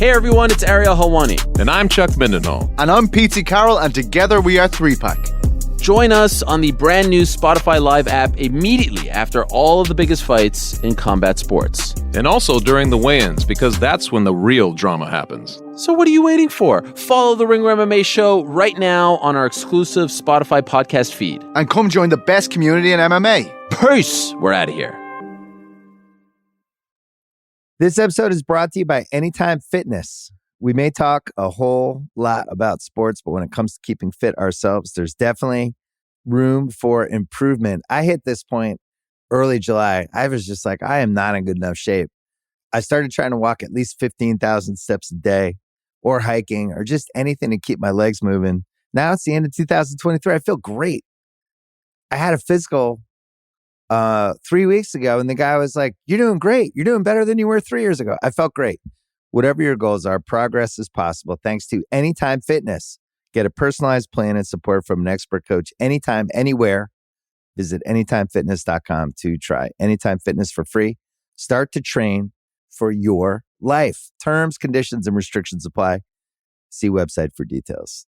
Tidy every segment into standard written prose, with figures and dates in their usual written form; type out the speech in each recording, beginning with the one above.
Hey everyone, it's Ariel Helwani. And I'm Chuck Mendenhall. And I'm Pete Carroll, and together we are 3-Pack. Join us on the brand new Spotify Live app immediately after all of the biggest fights in combat sports. And also during the weigh-ins, because that's when the real drama happens. So what are you waiting for? Follow the Ringer MMA show right now on our exclusive Spotify podcast feed. And come join the best community in MMA. Peace! We're out of here. This episode is brought to you by Anytime Fitness. We may talk a whole lot about sports, but when it comes to keeping fit ourselves, there's definitely room for improvement. I hit this point early July. I was just like, I am not in good enough shape. I started trying to walk at least 15,000 steps a day or hiking or just anything to keep my legs moving. Now it's the end of 2023. I feel great. I had a physical 3 weeks ago, and the guy was like, you're doing great. You're doing better than you were 3 years ago. I felt great. Whatever your goals are, progress is possible thanks to Anytime Fitness. Get a personalized plan and support from an expert coach anytime, anywhere. Visit anytimefitness.com to try Anytime Fitness for free. Start to train for your life. Terms, conditions, and restrictions apply. See website for details.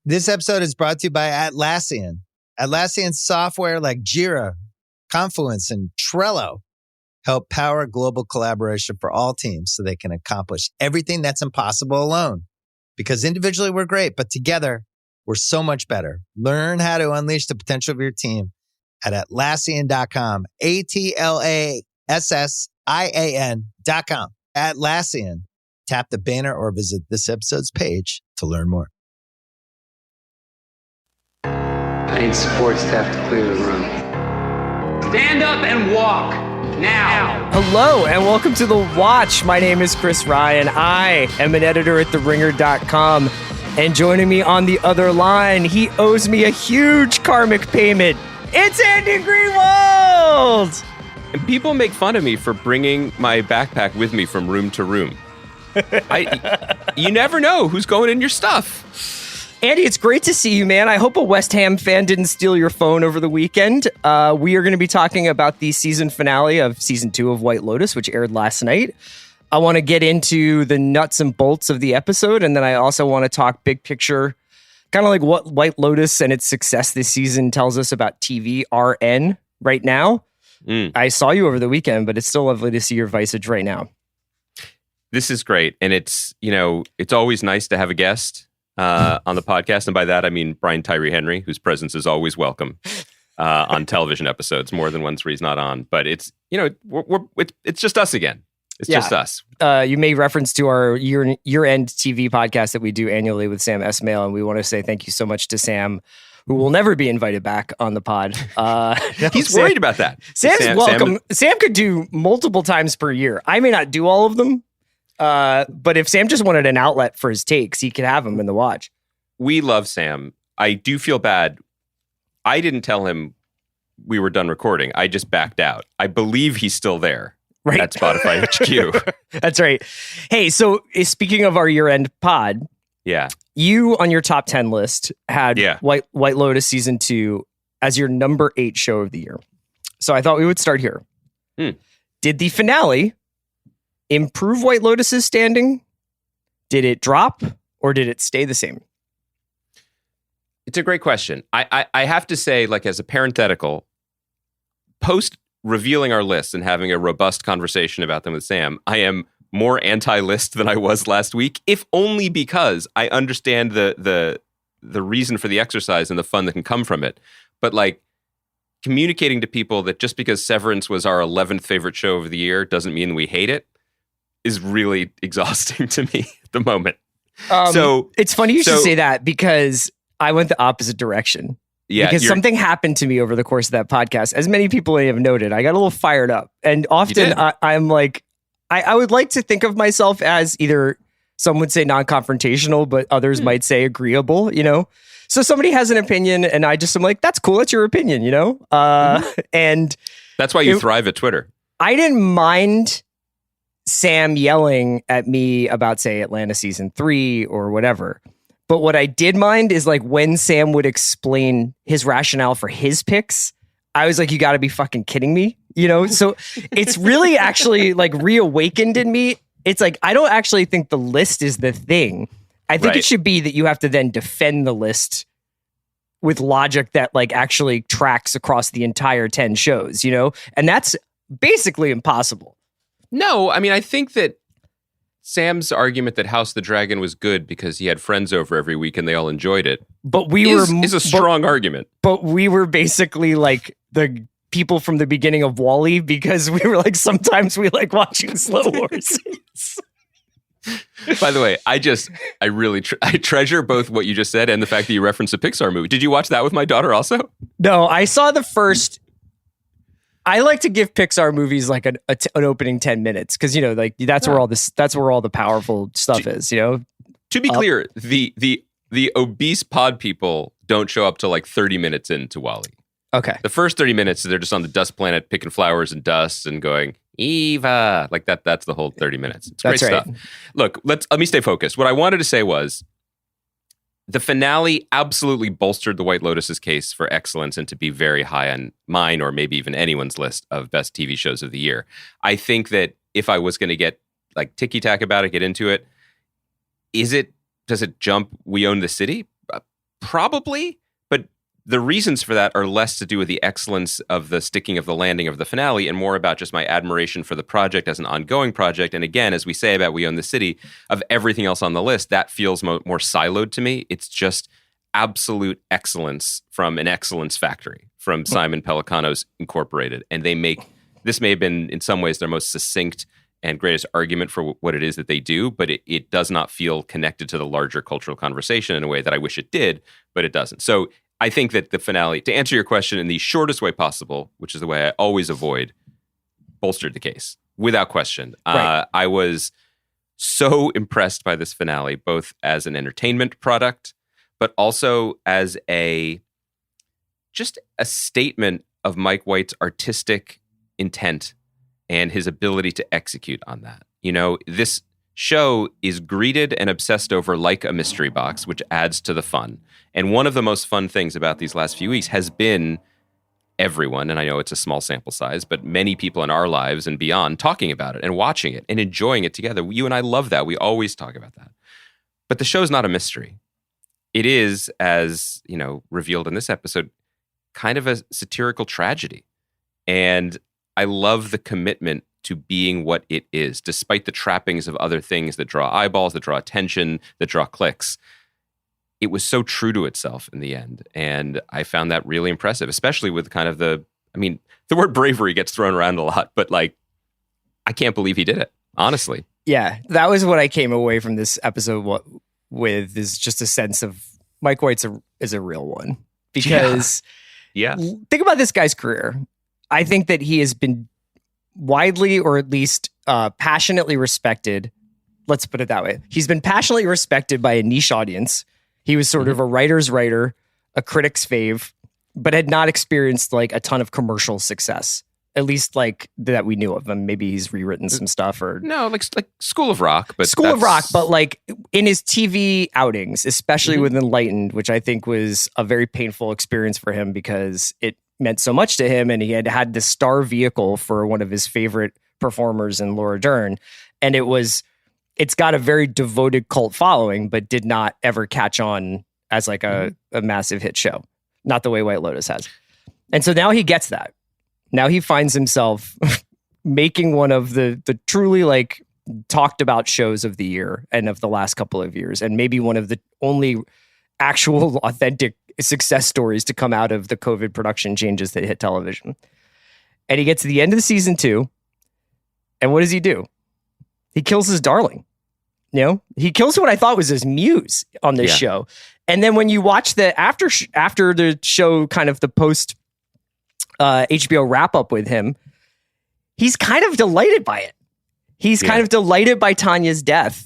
This episode is brought to you by Atlassian. Atlassian software like Jira, Confluence, and Trello help power global collaboration for all teams so they can accomplish everything that's impossible alone. Because individually we're great, but together we're so much better. Learn how to unleash the potential of your team at Atlassian.com. Atlassian.com. Atlassian. Tap the banner or visit this episode's page to learn more. I need support staff to clear the room. Stand up and walk now. Hello and welcome to The Watch. My name is Chris Ryan. I am an editor at TheRinger.com. And joining me on the other line, he owes me a huge karmic payment. It's Andy Greenwald! And people make fun of me for bringing my backpack with me from room to room. You never know who's going in your stuff. Andy, it's great to see you, man. I hope a West Ham fan didn't steal your phone over the weekend. We are going to be talking about the season finale of season 2 of White Lotus, which aired last night. I want to get into the nuts and bolts of the episode, and then I also want to talk big picture, kind of like what White Lotus and its success this season tells us about TVRN right now. I saw you over the weekend, but it's still lovely to see your visage right now. This is great, and it's always nice to have a guest on the podcast, and by that I mean Brian Tyree Henry, whose presence is always welcome on television episodes, more than once where he's not on. But it's it's just us again. It's just us. You made reference to our year-end TV podcast that we do annually with Sam Esmail, and we want to say thank you so much to Sam, who will never be invited back on the pod. He's worried about that. Sam's welcome. Sam could do multiple times per year. I may not do all of them. But if Sam just wanted an outlet for his takes, he could have them in the watch. We love Sam. I do feel bad. I didn't tell him we were done recording. I just backed out. I believe he's still there at Spotify HQ. That's right. Hey, so speaking of our year-end pod, you on your top 10 list had White Lotus season 2 as your number 8 show of the year. So I thought we would start here. Did the finale improve White Lotus's standing? Did it drop or did it stay the same? It's a great question. I have to say, like, as a parenthetical, post revealing our lists and having a robust conversation about them with Sam, I am more anti-list than I was last week, if only because I understand the reason for the exercise and the fun that can come from it. But like, communicating to people that just because Severance was our 11th favorite show of the year doesn't mean we hate it is really exhausting to me at the moment. So it's funny you should say that, because I went the opposite direction. Yeah, because something happened to me over the course of that podcast. As many people may have noted, I got a little fired up. And often I'm like, I would like to think of myself as either, some would say non-confrontational, but others might say agreeable, you know? So somebody has an opinion and I just am like, that's cool. That's your opinion, you know? And that's why you thrive at Twitter. I didn't mind Sam yelling at me about, say, Atlanta season 3 or whatever. But what I did mind is like when Sam would explain his rationale for his picks, I was like, you got to be fucking kidding me, you know? So it's really actually like reawakened in me it's like, I don't actually think the list is the thing. I think Right. it should be that you have to then defend the list with logic that like actually tracks across the entire 10 shows, you know? And that's basically impossible. No, I mean, I think that Sam's argument that House of the Dragon was good because he had friends over every week and they all enjoyed it But we is a strong argument. But we were basically like the people from the beginning of WALL-E because we were like, sometimes we like watching slow horses. By the way, I really I treasure both what you just said and the fact that you referenced a Pixar movie. Did you watch that with my daughter also? No, I saw the first. I like to give Pixar movies like an opening 10 minutes because, you know, like that's where all the powerful stuff is, you know? To be clear, the obese pod people don't show up till like 30 minutes into WALL-E. Okay. The first 30 minutes, they're just on the dust planet picking flowers and dust and going, Eva, like that. That's the whole 30 minutes. It's great That's right. stuff. Look, let me stay focused. What I wanted to say was the finale absolutely bolstered the White Lotus's case for excellence and to be very high on mine or maybe even anyone's list of best TV shows of the year. I think that if I was going to get like ticky-tack about it, get into it, does it jump We Own the City? Probably. But the reasons for that are less to do with the excellence of the sticking of the landing of the finale and more about just my admiration for the project as an ongoing project. And again, as we say about We Own the City, of everything else on the list, that feels more siloed to me. It's just absolute excellence from an excellence factory from Simon Pelicano's Incorporated. And this may have been in some ways their most succinct and greatest argument for what it is that they do, but it does not feel connected to the larger cultural conversation in a way that I wish it did, but it doesn't. So I think that the finale, to answer your question in the shortest way possible, which is the way I always avoid, bolstered the case without question. Right. I was so impressed by this finale, both as an entertainment product, but also as just a statement of Mike White's artistic intent and his ability to execute on that. You know, this show is greeted and obsessed over like a mystery box, which adds to the fun. And one of the most fun things about these last few weeks has been everyone, and I know it's a small sample size, but many people in our lives and beyond talking about it and watching it and enjoying it together. You and I love that. We always talk about that. But the show's not a mystery. It is, as you know, revealed in this episode, kind of a satirical tragedy. And I love the commitment to being what it is, despite the trappings of other things that draw eyeballs, that draw attention, that draw clicks. It was so true to itself in the end. And I found that really impressive, especially with kind of the word bravery gets thrown around a lot, but like, I can't believe he did it, honestly. Yeah, that was what I came away from this episode with, is just a sense of Mike White's is a real one. Because Yeah. Think about this guy's career. I think that he has been widely, or at least passionately respected. Let's put it that way. He's been passionately respected by a niche audience. He was sort of a writer's writer, a critic's fave, but had not experienced like a ton of commercial success, at least like that we knew of him. Maybe he's rewritten some stuff or no, like School of Rock, but like in his TV outings, especially with Enlightened, which I think was a very painful experience for him because it meant so much to him, and he had this star vehicle for one of his favorite performers in Laura Dern, and it's got a very devoted cult following, but did not ever catch on as like a massive hit show, not the way White Lotus has. And so now he gets that. Now he finds himself making one of the truly like talked about shows of the year and of the last couple of years, and maybe one of the only actual authentic success stories to come out of the COVID production changes that hit television. And he gets to the end of season 2. And what does he do? He kills his darling. You know, he kills what I thought was his muse on this show. And then when you watch the after the show, kind of the post HBO wrap up with him, he's kind of delighted by it. He's kind of delighted by Tanya's death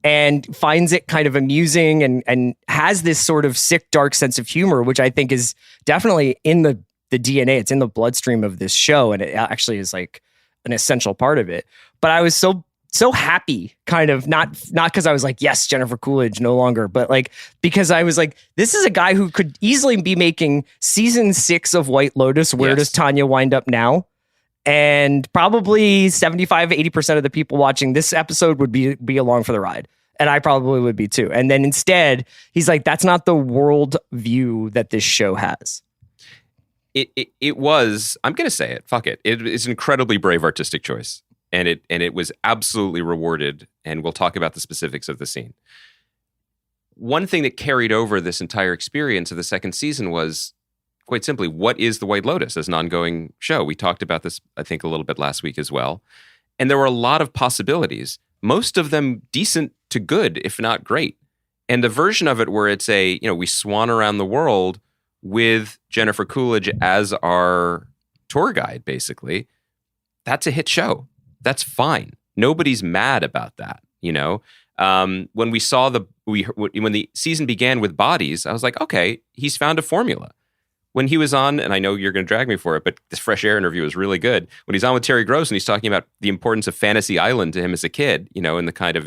and finds it kind of amusing and has this sort of sick, dark sense of humor, which I think is definitely in the DNA. It's in the bloodstream of this show. And it actually is like an essential part of it. But I was so happy, kind of, not because I was like, yes, Jennifer Coolidge no longer, but like, because I was like, this is a guy who could easily be making season 6 of White Lotus. Where does Tanya wind up now? And probably 75, 80% of the people watching this episode would be along for the ride. And I probably would be too. And then instead, he's like, that's not the world view that this show has. It was, I'm going to say it, fuck it. It's an incredibly brave artistic choice. And it was absolutely rewarded. And we'll talk about the specifics of the scene. One thing that carried over this entire experience of the second season was, quite simply, what is the White Lotus as an ongoing show? We talked about this, I think, a little bit last week as well. And there were a lot of possibilities, most of them decent to good, if not great. And the version of it where it's we swan around the world with Jennifer Coolidge as our tour guide, basically, that's a hit show. That's fine. Nobody's mad about that, When we saw when the season began with bodies, I was like, okay, he's found a formula. When he was on, and I know you're going to drag me for it, but this Fresh Air interview was really good. When he's on with Terry Gross and he's talking about the importance of Fantasy Island to him as a kid, and the kind of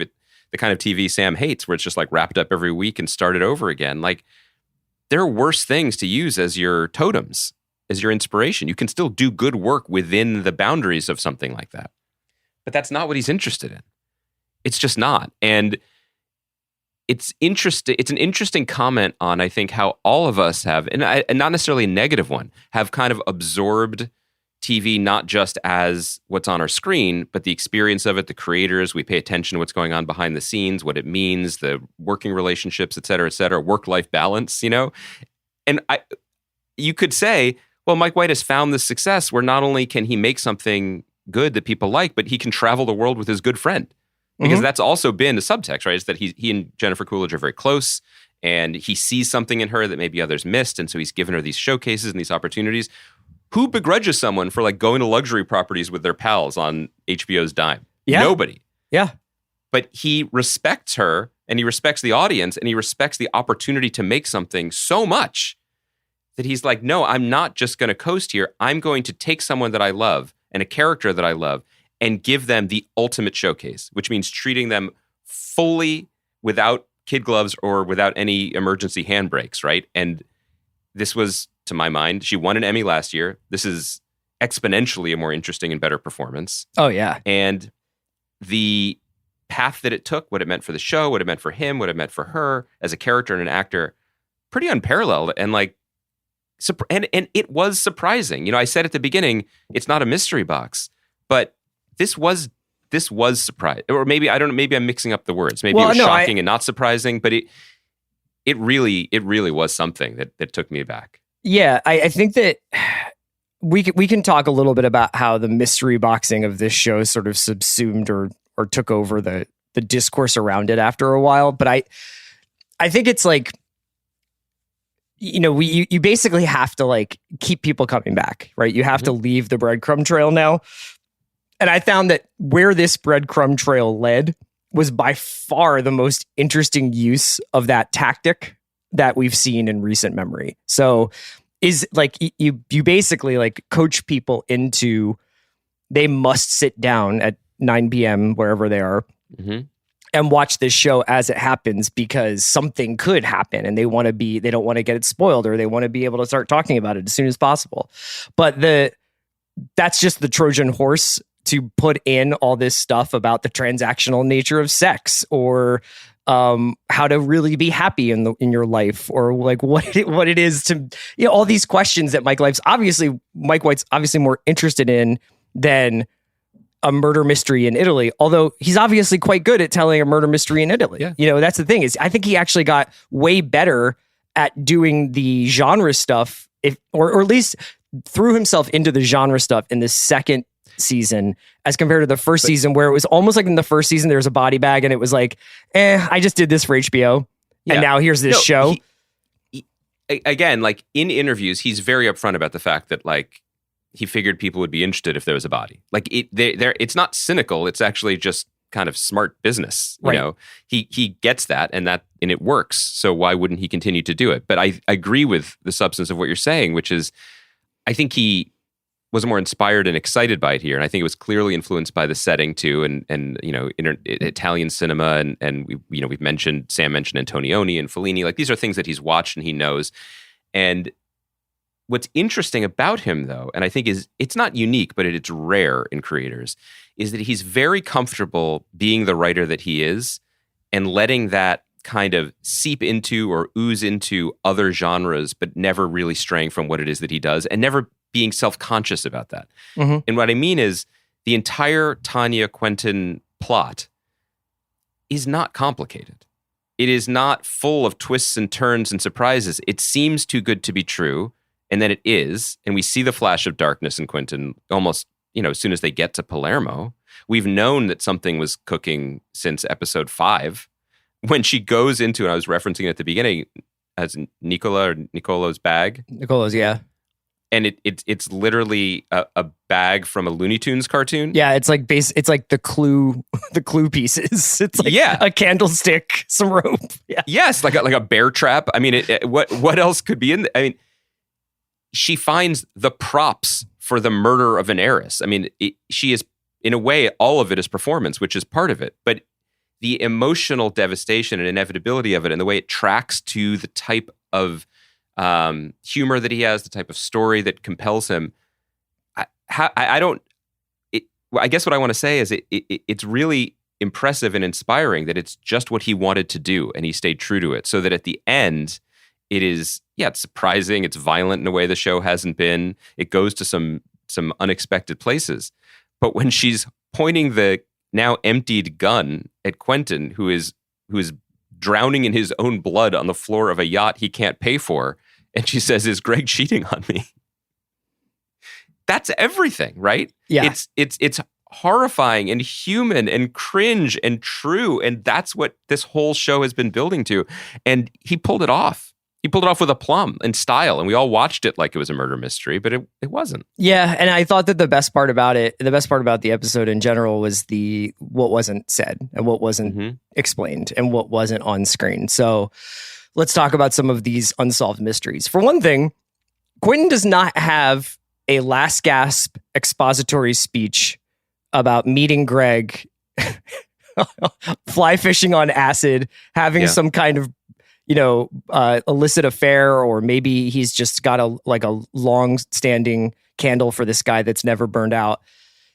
TV Sam hates, where it's just like wrapped up every week and started over again. Like, there are worse things to use as your totems, as your inspiration. You can still do good work within the boundaries of something like that. But that's not what he's interested in. It's just not. And it's interesting. It's an interesting comment on, I think, how all of us have, and not necessarily a negative one, have kind of absorbed TV not just as what's on our screen, but the experience of it, the creators. We pay attention to what's going on behind the scenes, what it means, the working relationships, et cetera, work-life balance, And you could say, well, Mike White has found this success where not only can he make something good that people like, but he can travel the world with his good friend. Because that's also been a subtext, right? Is that he and Jennifer Coolidge are very close, and he sees something in her that maybe others missed, and so he's given her these showcases and these opportunities. Who begrudges someone for going to luxury properties with their pals on HBO's dime? Yeah. Nobody. Yeah. But he respects her, and he respects the audience, and he respects the opportunity to make something so much that he's like, no, I'm not just going to coast here. I'm going to take someone that I love and a character that I love and give them the ultimate showcase, which means treating them fully without kid gloves or without any emergency handbrakes, right? And this was, to my mind, she won an Emmy last year. This is exponentially a more interesting and better performance. Oh, yeah. And the path that it took, what it meant for the show, what it meant for him, what it meant for her as a character and an actor, pretty unparalleled. And and it was surprising. I said at the beginning, it's not a mystery box, but this was surprising, or maybe I don't know. Maybe I'm mixing up the words. Maybe it was shocking and not surprising, but it really was something that took me back. Yeah, I think that we can talk a little bit about how the mystery boxing of this show sort of subsumed or took over the discourse around it after a while. But I think it's like, you basically have to keep people coming back, right? You have to leave the breadcrumb trail now. And I found that where this breadcrumb trail led was by far the most interesting use of that tactic that we've seen in recent memory. So is you basically coach people into, they must sit down at 9 p.m. wherever they are and watch this show as it happens, because something could happen and they don't want to get it spoiled, or they want to be able to start talking about it as soon as possible. But that's just the Trojan horse to put in all this stuff about the transactional nature of sex, or how to really be happy in your life, or what it is to, all these questions that Mike White's obviously more interested in than a murder mystery in Italy. Although he's obviously quite good at telling a murder mystery in Italy. Yeah. That's the thing, is I think he actually got way better at doing the genre stuff, or at least threw himself into the genre stuff in the second season as compared to the first season, where it was almost like in the first season there was a body bag and it was like, I just did this for HBO and now here's this show. Again, in interviews, he's very upfront about the fact that he figured people would be interested if there was a body. It's not cynical. It's actually just kind of smart business. You know, he gets that, and it works. So why wouldn't he continue to do it? But I agree with the substance of what you're saying, which is, I think he was more inspired and excited by it here, and I think it was clearly influenced by the setting too, and Italian cinema, and we've mentioned, Sam mentioned Antonioni and Fellini. These are things that he's watched and he knows, and what's interesting about him, though, and I think it's not unique, but it's rare in creators, is that he's very comfortable being the writer that he is and letting that kind of seep into or ooze into other genres, but never really straying from what it is that he does and never being self-conscious about that. Mm-hmm. And what I mean is the entire Tanya Quentin plot is not complicated. It is not full of twists and turns and surprises. It seems too good to be true, and then it is. And we see the flash of darkness in Quentin almost, as soon as they get to Palermo. We've known that something was cooking since episode 5. When she goes into, and I was referencing it at the beginning, as Nicolo's bag. Nicolo's, yeah. And it's literally a bag from a Looney Tunes cartoon. Yeah, it's like the clue pieces. It's like a candlestick, some rope. Yeah. Yes, like a bear trap. I mean, what else could be in there? I mean, she finds the props for the murder of an heiress. I mean, she is, in a way, all of it is performance, which is part of it. But the emotional devastation and inevitability of it and the way it tracks to the type of humor that he has, the type of story that compels him. I guess what I want to say is it's really impressive and inspiring that it's just what he wanted to do and he stayed true to it, so that at the end it is, it's surprising, it's violent in a way the show hasn't been. It goes to some unexpected places. But when she's pointing the now emptied gun at Quentin, who is drowning in his own blood on the floor of a yacht he can't pay for, and she says, "Is Greg cheating on me?" That's everything, right? Yeah. It's horrifying and human and cringe and true, and that's what this whole show has been building to. And he pulled it off. He pulled it off with aplomb and style, and we all watched it like it was a murder mystery, but it wasn't. Yeah, and I thought that the best part about the episode in general was what wasn't said and what wasn't explained and what wasn't on screen. So let's talk about some of these unsolved mysteries. For one thing, Quentin does not have a last gasp expository speech about meeting Greg, fly fishing on acid, having some kind of illicit affair, or maybe he's just got a long-standing candle for this guy that's never burned out.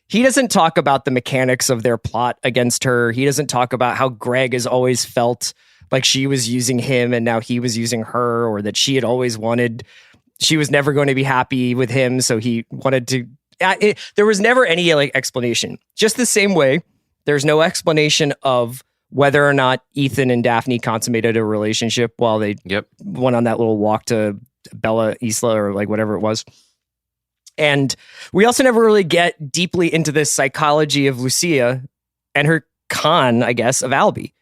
He doesn't talk about the mechanics of their plot against her. He doesn't talk about how Greg has always felt like she was using him and now he was using her, or that she was never going to be happy with him, so he wanted to. There was never any explanation. Just the same way, there's no explanation of whether or not Ethan and Daphne consummated a relationship while they went on that little walk to Bella Isla or whatever it was. And we also never really get deeply into the psychology of Lucia and her con, I guess, of Albie.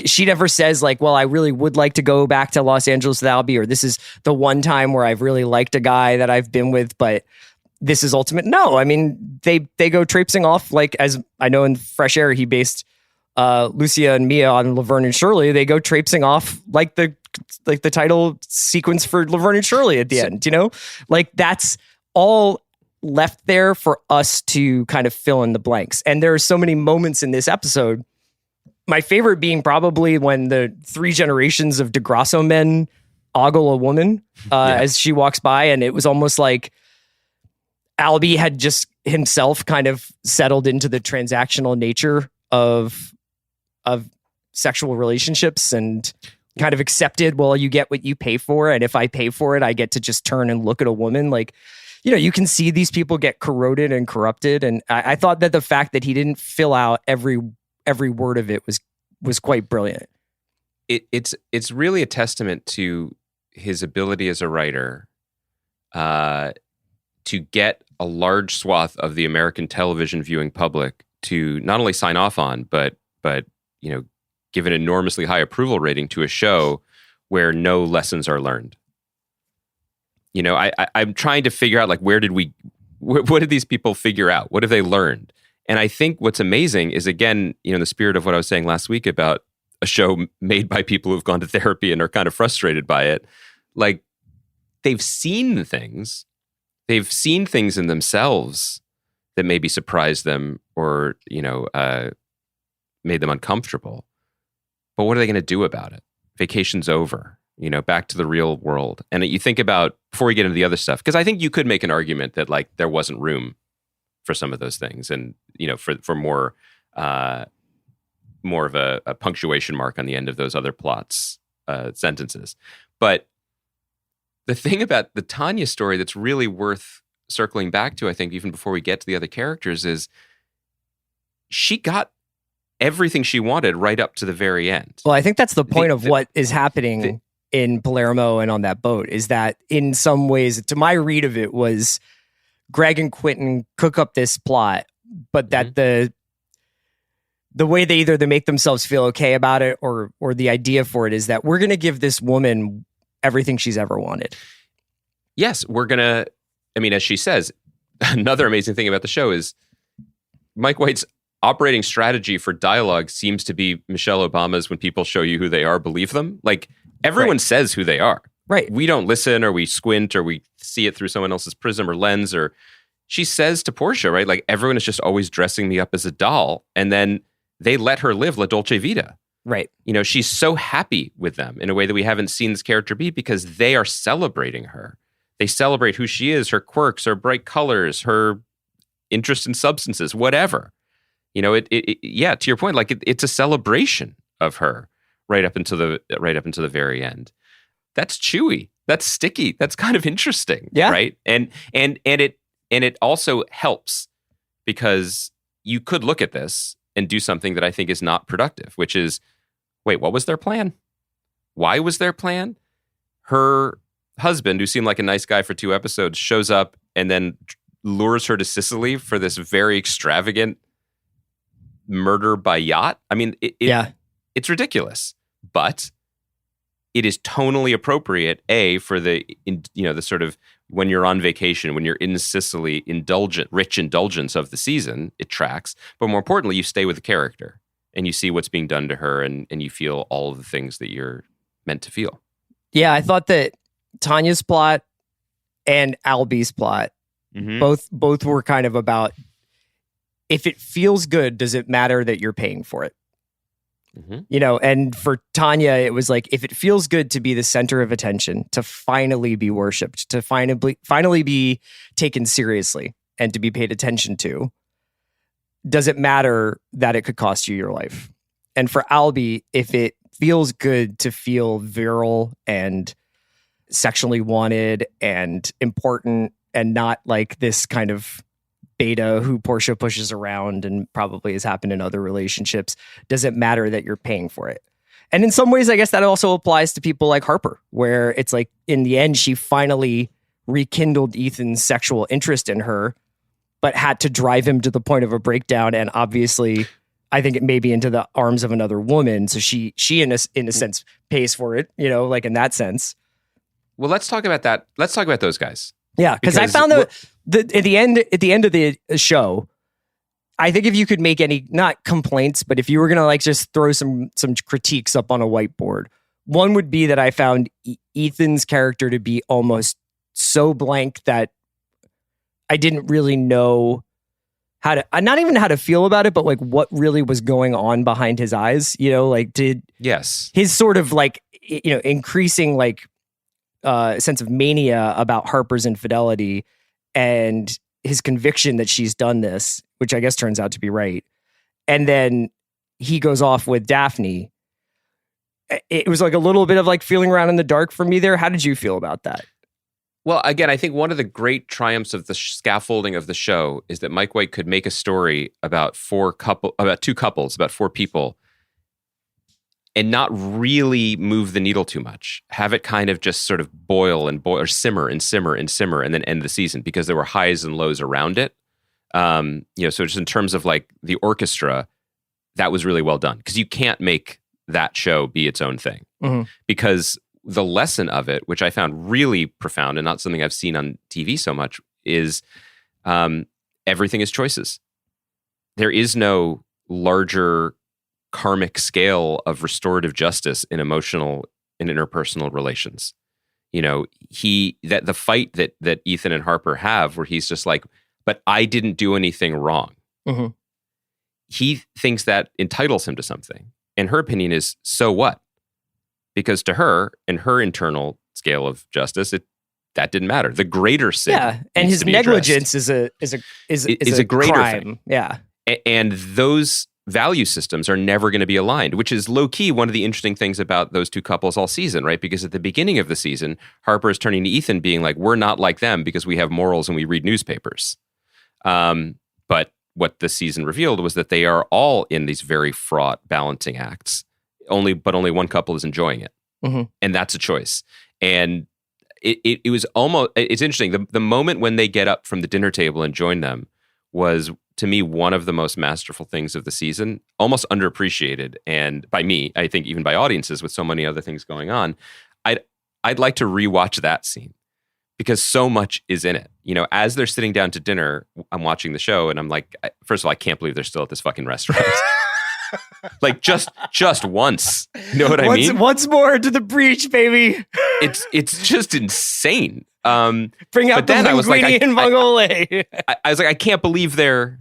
She never says well, I really would like to go back to Los Angeles with Albie, or this is the one time where I've really liked a guy that I've been with, but this is ultimate. No, I mean, they go traipsing off, as I know in Fresh Air, he based Lucia and Mia on Laverne and Shirley. They go traipsing off like the title sequence for Laverne and Shirley at the end, that's all left there for us to kind of fill in the blanks. And there are so many moments in this episode. My favorite being probably when the 3 generations of DeGrasso men ogle a woman as she walks by. And it was almost like Albie had just himself kind of settled into the transactional nature of sexual relationships and kind of accepted, well, you get what you pay for. And if I pay for it, I get to just turn and look at a woman. You can see these people get corroded and corrupted. And I thought that the fact that he didn't fill out every word of it was quite brilliant. It's really a testament to his ability as a writer to get a large swath of the American television viewing public to not only sign off on, but give an enormously high approval rating to a show where no lessons are learned. I'm trying to figure out what did these people figure out? What have they learned? And I think what's amazing is, again, in the spirit of what I was saying last week about a show made by people who've gone to therapy and are kind of frustrated by it, they've seen things. They've seen things in themselves that maybe surprised them or, made them uncomfortable. But what are they going to do about it? Vacation's over. back to the real world. And you think about, before we get into the other stuff, because I think you could make an argument that like there wasn't room for some of those things, and for more of a punctuation mark on the end of those other plots sentences. But the thing about the Tanya story that's really worth circling back to, I think, even before we get to the other characters, is she got everything she wanted right up to the very end. Well, I think that's the point of what is happening in Palermo and on that boat, is that in some ways, to my read of it, was Greg and Quentin cook up this plot, but that the way they make themselves feel okay about it, or the idea for it is that we're going to give this woman everything she's ever wanted. Yes, we're going to, as she says, another amazing thing about the show is Mike White's operating strategy for dialogue seems to be Michelle Obama's: when people show you who they are, believe them. Like, everyone says who they are. Right. We don't listen, or we squint, or we see it through someone else's prism or lens. Or she says to Portia, right? Like, everyone is just always dressing me up as a doll. And then they let her live La Dolce Vita. Right. She's so happy with them in a way that we haven't seen this character be, because they are celebrating her. They celebrate who she is, her quirks, her bright colors, her interest in substances, whatever. To your point, like it's a celebration of her right up into the very end. That's chewy. That's sticky. That's kind of interesting. Yeah. Right. And it also helps, because you could look at this and do something that I think is not productive, which is, wait, what was their plan? Why was their plan? Her husband, who seemed like a nice guy for 2 episodes, shows up and then lures her to Sicily for this very extravagant murder by yacht. It's ridiculous, but it is tonally appropriate. For the sort of, when you're on vacation, when you're in Sicily, rich indulgence of the season, it tracks. But more importantly, you stay with the character and you see what's being done to her, and you feel all of the things that you're meant to feel. Yeah, I thought that Tanya's plot and Albie's plot both were kind of about, if it feels good, does it matter that you're paying for it? And for Tanya, it was like, if it feels good to be the center of attention, to finally be worshipped, to finally be taken seriously and to be paid attention to, does it matter that it could cost you your life? And for Albie, if it feels good to feel virile and sexually wanted and important, and not like this kind of beta who Portia pushes around and probably has happened in other relationships, does it matter that you're paying for it? And in some ways, I guess that also applies to people like Harper, where it's like, in the end, she finally rekindled Ethan's sexual interest in her, but had to drive him to the point of a breakdown. And obviously, I think it may be into the arms of another woman. So she in a sense pays for it, like in that sense. Well, let's talk about that. Let's talk about those guys. Yeah, because I found that at the end of the show, I think if you could make any, not complaints, but if you were gonna like just throw some critiques up on a whiteboard, one would be that I found Ethan's character to be almost so blank that I didn't really know how to, not even how to feel about it, but like what really was going on behind his eyes. His sort of like increasing like sense of mania about Harper's infidelity and his conviction that she's done this, which I guess turns out to be right. And then he goes off with Daphne. It was like a little bit of like feeling around in the dark for me there. How did you feel about that? Well, again, I think one of the great triumphs of the scaffolding of the show is that Mike White could make a story about two couples, about 4 people, and not really move the needle too much. Have it kind of just sort of boil or simmer and simmer and simmer, and then end the season, because there were highs and lows around it. So just in terms of like the orchestra, that was really well done, because you can't make that show be its own thing, because the lesson of it, which I found really profound and not something I've seen on TV so much, is everything is choices. There is no larger karmic scale of restorative justice in emotional and interpersonal relations. That the fight that Ethan and Harper have, where he's just like, but I didn't do anything wrong. He thinks that entitles him to something. And her opinion is, so what? because to her, in her internal scale of justice, that didn't matter. The greater sin, and needs his to be negligence addressed. is a greater crime. thing. Yeah, And those value systems are never going to be aligned, which is low key one of the interesting things about those two couples all season, right? Because at the beginning of the season, Harper is turning to Ethan being like, we're not like them because we have morals and we read newspapers. But what the season revealed was that they are all in these very fraught balancing acts. Only one couple is enjoying it. Mm-hmm. And that's a choice. And it was almost, it's interesting. The moment when they get up from the dinner table and join them was, to me, one of the most masterful things of the season, almost underappreciated. And by me, I think even by audiences with so many other things going on, I'd like to rewatch that scene because so much is in it. You know, as they're sitting down to dinner, I'm watching the show and I'm like, first of all, I can't believe they're still at this fucking restaurant. Like just once, you know what I mean? Once more to the breach, baby. It's just insane. Bring out the linguine and vongole. I was like, I can't believe they're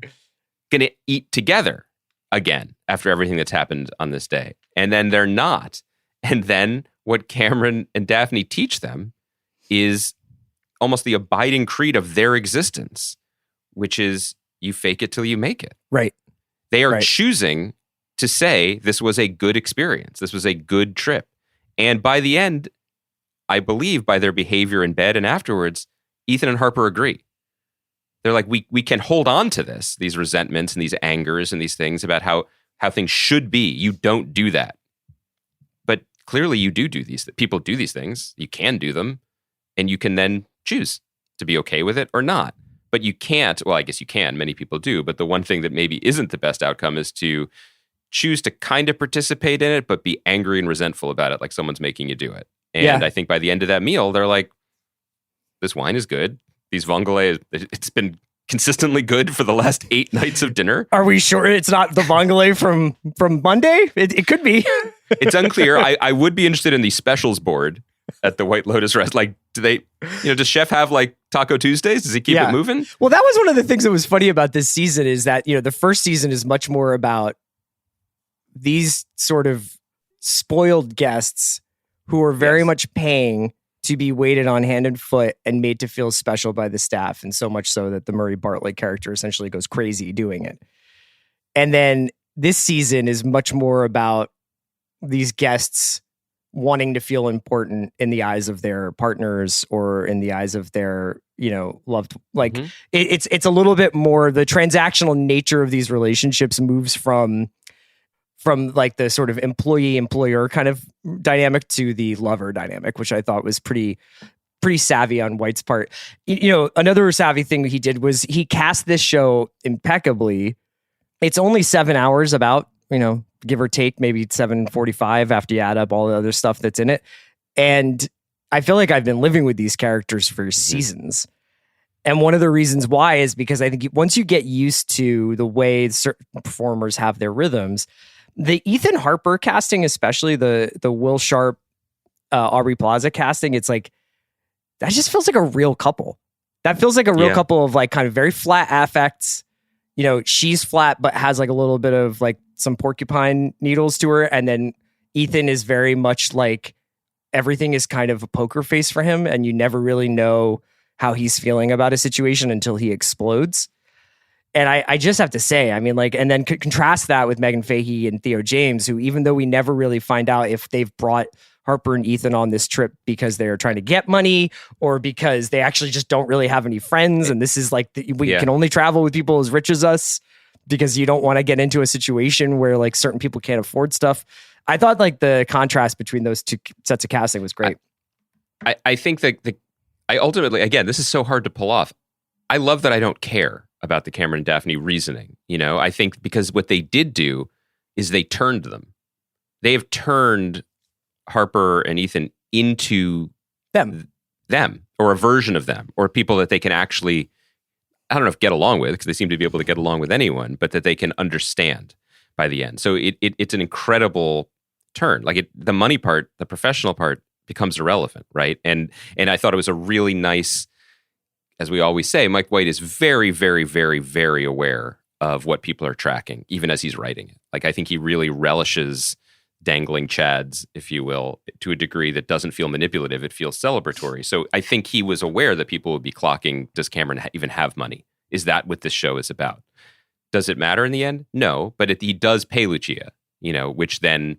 gonna eat together again after everything that's happened on this day, and then they're not. And then what Cameron and Daphne teach them is almost the abiding creed of their existence, which is you fake it till you make it. Right. They are choosing to say this was a good experience. This was a good trip. And by the end, I believe by their behavior in bed and afterwards, Ethan and Harper agree. They're like, we can hold on to these resentments and these angers and these things about how things should be. You don't do that. But clearly you do these. People do these things. You can do them. And you can then choose to be okay with it or not. But you can't, well, I guess you can. Many people do. But the one thing that maybe isn't the best outcome is to choose to kind of participate in it, but be angry and resentful about it, like someone's making you do it. And I think by the end of that meal, they're like, this wine is good. These vongole, it's been consistently good for the last 8 nights of dinner. Are we sure it's not the vongole from Monday? It could be. It's unclear. I would be interested in the specials board at the White Lotus rest. Like, do they, does Chef have like Taco Tuesdays? Does he keep it moving? Well, that was one of the things that was funny about this season is that, the first season is much more about these sort of spoiled guests who are very much paying to be waited on hand and foot and made to feel special by the staff. And so much so that the Murray Bartlett character essentially goes crazy doing it. And then this season is much more about these guests wanting to feel important in the eyes of their partners or in the eyes of their, loved. Like it's a little bit more, the transactional nature of these relationships moves from like the sort of employee-employer kind of dynamic to the lover dynamic, which I thought was pretty savvy on White's part. Another savvy thing he did was he cast this show impeccably. It's only 7 hours about, give or take, maybe 7:45 after you add up all the other stuff that's in it. And I feel like I've been living with these characters for seasons. And one of the reasons why is because I think once you get used to the way certain performers have their rhythms, the Ethan Harper casting, especially the Will Sharp, Aubrey Plaza casting, it's like, that just feels like a real couple. That feels like a real couple of like kind of very flat affects. She's flat, but has like a little bit of like some porcupine needles to her. And then Ethan is very much like everything is kind of a poker face for him. And you never really know how he's feeling about a situation until he explodes. And I just have to say, I mean, like, and then contrast that with Megan Fahey and Theo James, who, even though we never really find out if they've brought Harper and Ethan on this trip because they're trying to get money or because they actually just don't really have any friends. And this is like, we can only travel with people as rich as us because you don't want to get into a situation where like certain people can't afford stuff. I thought like the contrast between those two sets of casting was great. I think that I ultimately, again, this is so hard to pull off. I love that I don't care about the Cameron and Daphne reasoning. I think because what they did do is they turned them. They have turned Harper and Ethan into them or a version of them or people that they can actually, I don't know if get along with, because they seem to be able to get along with anyone, but that they can understand by the end. So it's an incredible turn. Like the money part, the professional part becomes irrelevant, right? And I thought it was a really nice, as we always say, Mike White is very, very, very, very aware of what people are tracking, even as he's writing it. Like, I think he really relishes dangling chads, if you will, to a degree that doesn't feel manipulative. It feels celebratory. So I think he was aware that people would be clocking, does Cameron even have money? Is that what this show is about? Does it matter in the end? No, but he does pay Lucia, which then,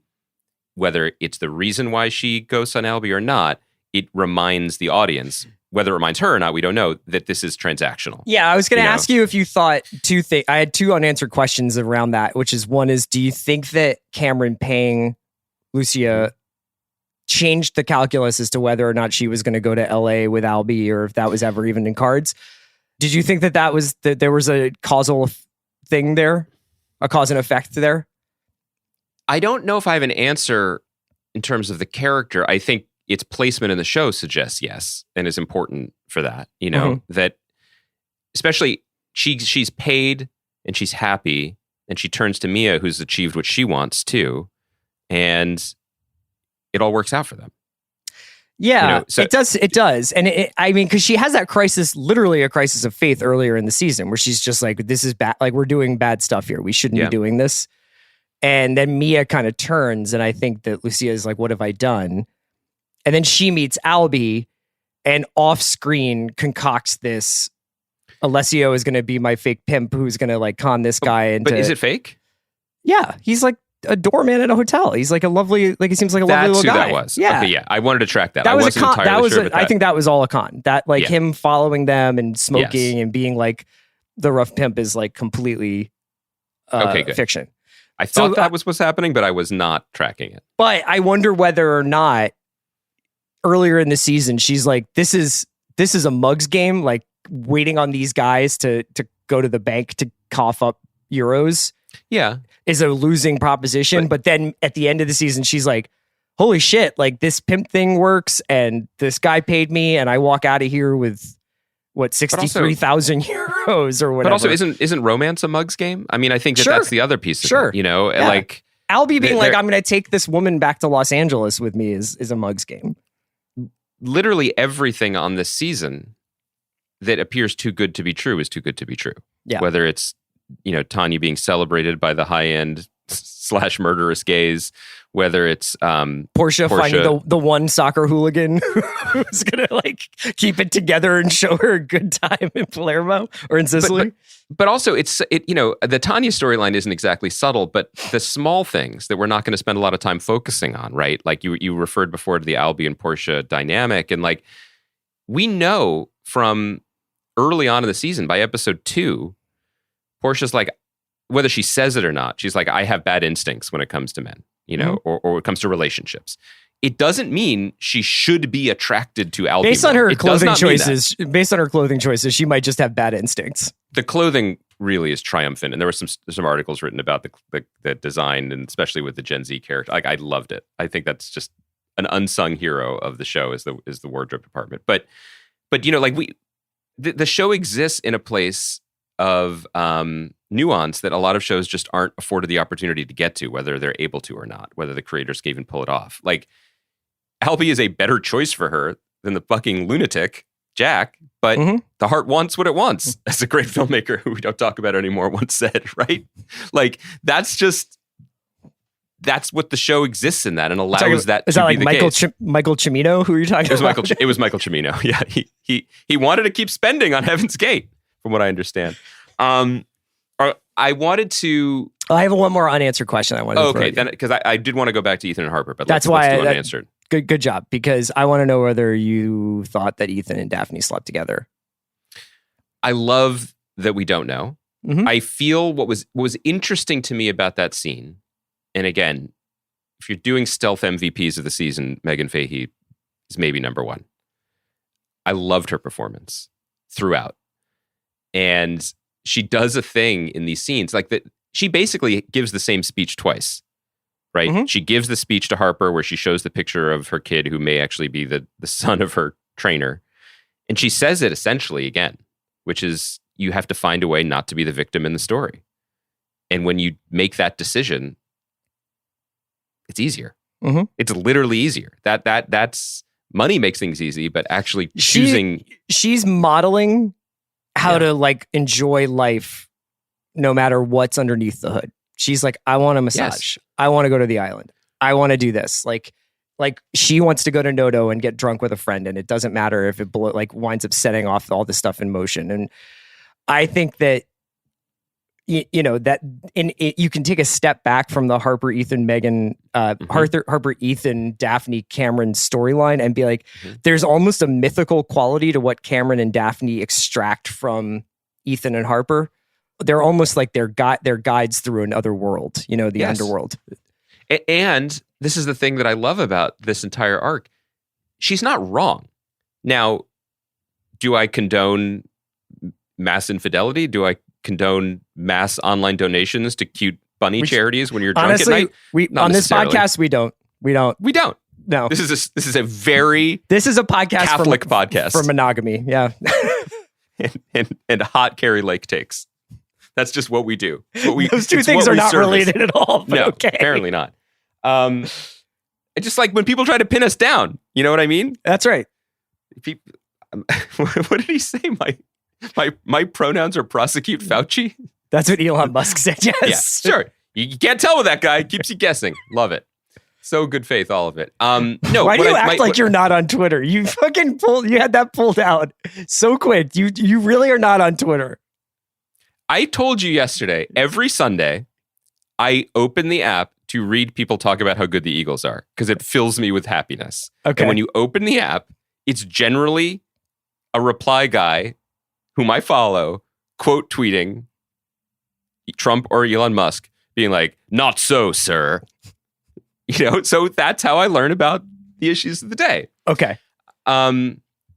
whether it's the reason why she ghosts on Albie or not, it reminds the audience, whether it reminds her or not, we don't know, that this is transactional. Yeah, I was going to ask you if you thought two things. I had two unanswered questions around that, which is one is, do you think that Cameron paying Lucia changed the calculus as to whether or not she was going to go to LA with Albie, or if that was ever even in cards? Did you think that there was a causal thing there, a cause and effect there? I don't know if I have an answer in terms of the character. I think its placement in the show suggests yes, and is important for that. That especially she's paid and she's happy, and she turns to Mia, who's achieved what she wants too, and it all works out for them. Yeah, it does. And because she has that crisis, literally a crisis of faith earlier in the season, where she's just like, this is bad. Like, we're doing bad stuff here. We shouldn't be doing this. And then Mia kind of turns, and I think that Lucia is like, what have I done? And then she meets Albie, and off screen concocts this. Alessio is going to be my fake pimp who's going to like con this guy into. But is it fake? Yeah, he's like a doorman at a hotel. He's like he seems like a lovely little guy. That's who that was. Yeah. Okay, yeah. I wanted to track that. That I was wasn't a con. entirely sure. I think that was all a con. That him following them and smoking and being like the rough pimp is like completely fiction. I thought that was what's happening, but I was not tracking it. But I wonder whether or not earlier in the season she's like, this is a mugs game, like waiting on these guys to go to the bank to cough up euros. Yeah. Is a losing proposition. But then at the end of the season, she's like, holy shit, like this pimp thing works, and this guy paid me, and I walk out of here with 63,000 euros or whatever. But also, isn't romance a mugs game? I mean, I think that's the other piece of it, like Albie being like, I'm going to take this woman back to Los Angeles with me is a mugs game. Literally everything on this season that appears too good to be true is too good to be true. Yeah. Whether it's, Tanya being celebrated by the high-end / murderous gays, whether it's Portia finding the one soccer hooligan who's gonna like keep it together and show her a good time in Palermo or in Sicily. But also the Tanya storyline isn't exactly subtle, but the small things that we're not going to spend a lot of time focusing on, right? Like you referred before to the Albie and Portia dynamic, and like we know from early on in the season, by episode 2, Portia's like, whether she says it or not, she's like, I have bad instincts when it comes to men, or when it comes to relationships. It doesn't mean she should be attracted to Albie. Based on her clothing choices, she might just have bad instincts. The clothing really is triumphant, and there were some articles written about the design, and especially with the Gen Z character. Like, I loved it. I think that's just an unsung hero of the show is the wardrobe department. But the show exists in a place of nuance that a lot of shows just aren't afforded the opportunity to get to, whether they're able to or not, whether the creators can even pull it off. Like, Albie is a better choice for her than the fucking lunatic Jack, but the heart wants what it wants, as a great filmmaker who we don't talk about anymore once said, right? Like, that's what the show exists in, that and allows that to be the case. Michael Cimino, who are you talking about? It was Michael Cimino. Yeah, he wanted to keep spending on Heaven's Gate, from what I understand. I wanted to. I have one more unanswered question I wanted to throw. Okay, then, because I did want to go back to Ethan and Harper, but that's let's do why unanswered. Good job, because I want to know whether you thought that Ethan and Daphne slept together. I love that we don't know. Mm-hmm. I feel what was interesting to me about that scene, and again, if you're doing stealth MVPs of the season, Megan Fahey is maybe number 1. I loved her performance throughout. And she does a thing in these scenes like that. She basically gives the same speech twice, right? Mm-hmm. She gives the speech to Harper where she shows the picture of her kid who may actually be the son of her trainer. And she says it essentially again, which is, you have to find a way not to be the victim in the story. And when you make that decision, it's easier. Mm-hmm. It's literally easier. That's money makes things easy, but actually choosing. She's modeling how to like enjoy life no matter what's underneath the hood. She's like, I want a massage. Yes. I want to go to the island. I want to do this. Like she wants to go to Noto and get drunk with a friend, and it doesn't matter if it winds up setting off all this stuff in motion. And I think that that you can take a step back from the Harper, Ethan, Megan, Harper, Ethan, Daphne, Cameron storyline and be like, there's almost a mythical quality to what Cameron and Daphne extract from Ethan and Harper. They're almost like they're guides through another world, the underworld. And this is the thing that I love about this entire arc. She's not wrong. Now, do I condone mass infidelity? Do I condone mass online donations to cute bunny charities when you're drunk honestly, at night? On this podcast, we don't. No. This is a very this is a podcast Catholic podcast for monogamy. Yeah. and hot Carrie Lake takes. That's just what we do. Those two things are not related at all. But no, okay. Apparently not. It's just like when people try to pin us down. You know what I mean? That's right. What did he say? My pronouns are prosecute Fauci. That's what Elon Musk said. Yes. Yeah, sure. You can't tell with that guy. Keeps you guessing. Love it. So good faith, all of it. No. Why do you act like you're not on Twitter? You fucking you had that pulled out so quick. You really are not on Twitter. I told you yesterday, every Sunday, I open the app to read people talk about how good the Eagles are because it fills me with happiness. Okay. And when you open the app, it's generally a reply guy whom I follow, quote tweeting Trump or Elon Musk being like, "Not so, sir." So that's how I learn about the issues of the day. Okay.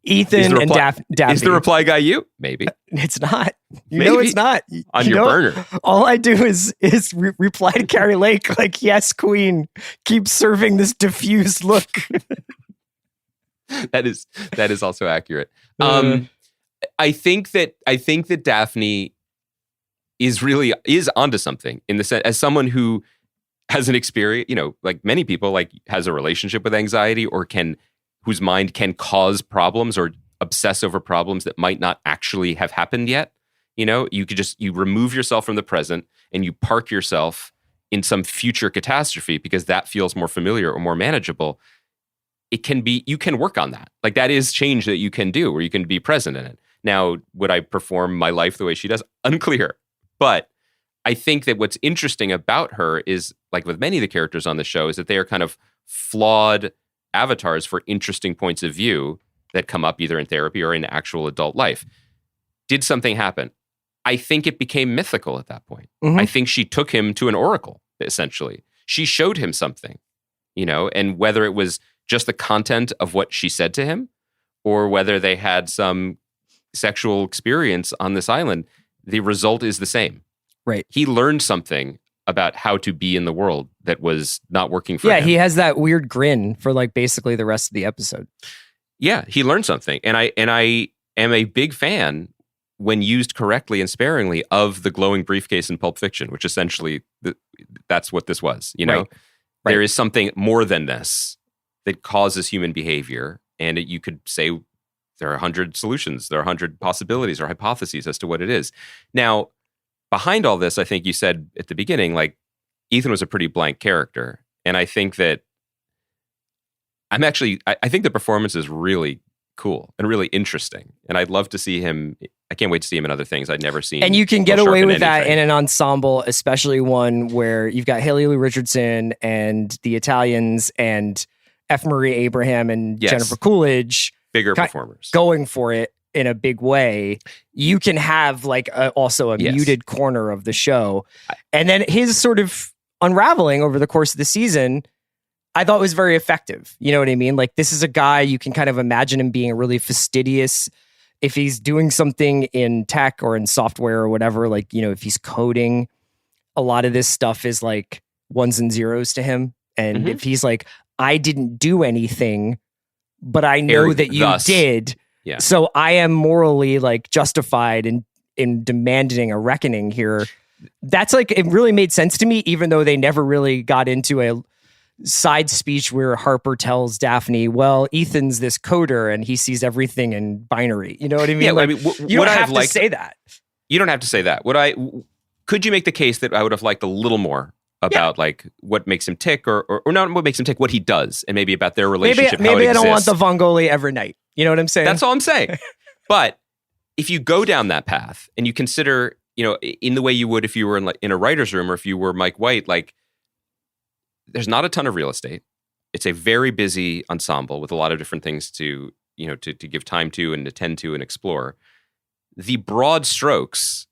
Ethan and Daphne. Is the reply guy you? Maybe. It's not. Maybe. It's not. On your burner. All I do is reply to Carrie Lake like, "Yes, Queen, keep serving this diffused look." That is also accurate. I think that Daphne is onto something in the sense, as someone who has an experience, like many people, like has a relationship with anxiety or whose mind can cause problems or obsess over problems that might not actually have happened yet. You remove yourself from the present and you park yourself in some future catastrophe because that feels more familiar or more manageable. You can work on that. Like that is change that you can do where you can be present in it. Now, would I perform my life the way she does? Unclear. But I think that what's interesting about her is, like with many of the characters on the show, is that they are kind of flawed avatars for interesting points of view that come up either in therapy or in actual adult life. Did something happen? I think it became mythical at that point. Mm-hmm. I think she took him to an oracle, essentially. She showed him something, and whether it was just the content of what she said to him or whether they had some sexual experience on this island, the result is the same. Right. He learned something about how to be in the world that was not working for him. Yeah, he has that weird grin for like basically the rest of the episode. Yeah, he learned something. And I am a big fan, when used correctly and sparingly, of the glowing briefcase in Pulp Fiction, which essentially that's what this was. Right. There is something more than this that causes human behavior. And you could say there are 100 solutions, there are 100 possibilities or hypotheses as to what it is. Now, behind all this, I think you said at the beginning, like, Ethan was a pretty blank character. And I think that I think the performance is really cool and really interesting. And I'd love to see him. I can't wait to see him in other things I'd never seen. And you can get away with that in an ensemble, especially one where you've got Haley Lou Richardson and the Italians and F. Marie Abraham and Jennifer Coolidge. Bigger performers. Going for it in a big way. You can have like also a muted corner of the show. And then his sort of unraveling over the course of the season, I thought was very effective. You know what I mean? Like, this is a guy, you can kind of imagine him being really fastidious. If he's doing something in tech or in software or whatever, like, if he's coding, a lot of this stuff is like ones and zeros to him. And if he's like, I didn't do anything, but I know that you did. Yeah. So I am morally like justified in demanding a reckoning here. That's like, it really made sense to me, even though they never really got into a side speech where Harper tells Daphne, well, Ethan's this coder and he sees everything in binary. You know what I mean? Yeah, like, you don't have to say that. You don't have to say that. Could you make the case that I would have liked a little more about like what makes him tick or not what makes him tick, what he does, and maybe about their relationship. Maybe how it I don't want exists. the Vongole every night. You know what I'm saying? That's all I'm saying. But if you go down that path and you consider, in the way you would if you were in a writer's room or if you were Mike White, like there's not a ton of real estate. It's a very busy ensemble with a lot of different things to give time to and attend to and explore. The broad strokes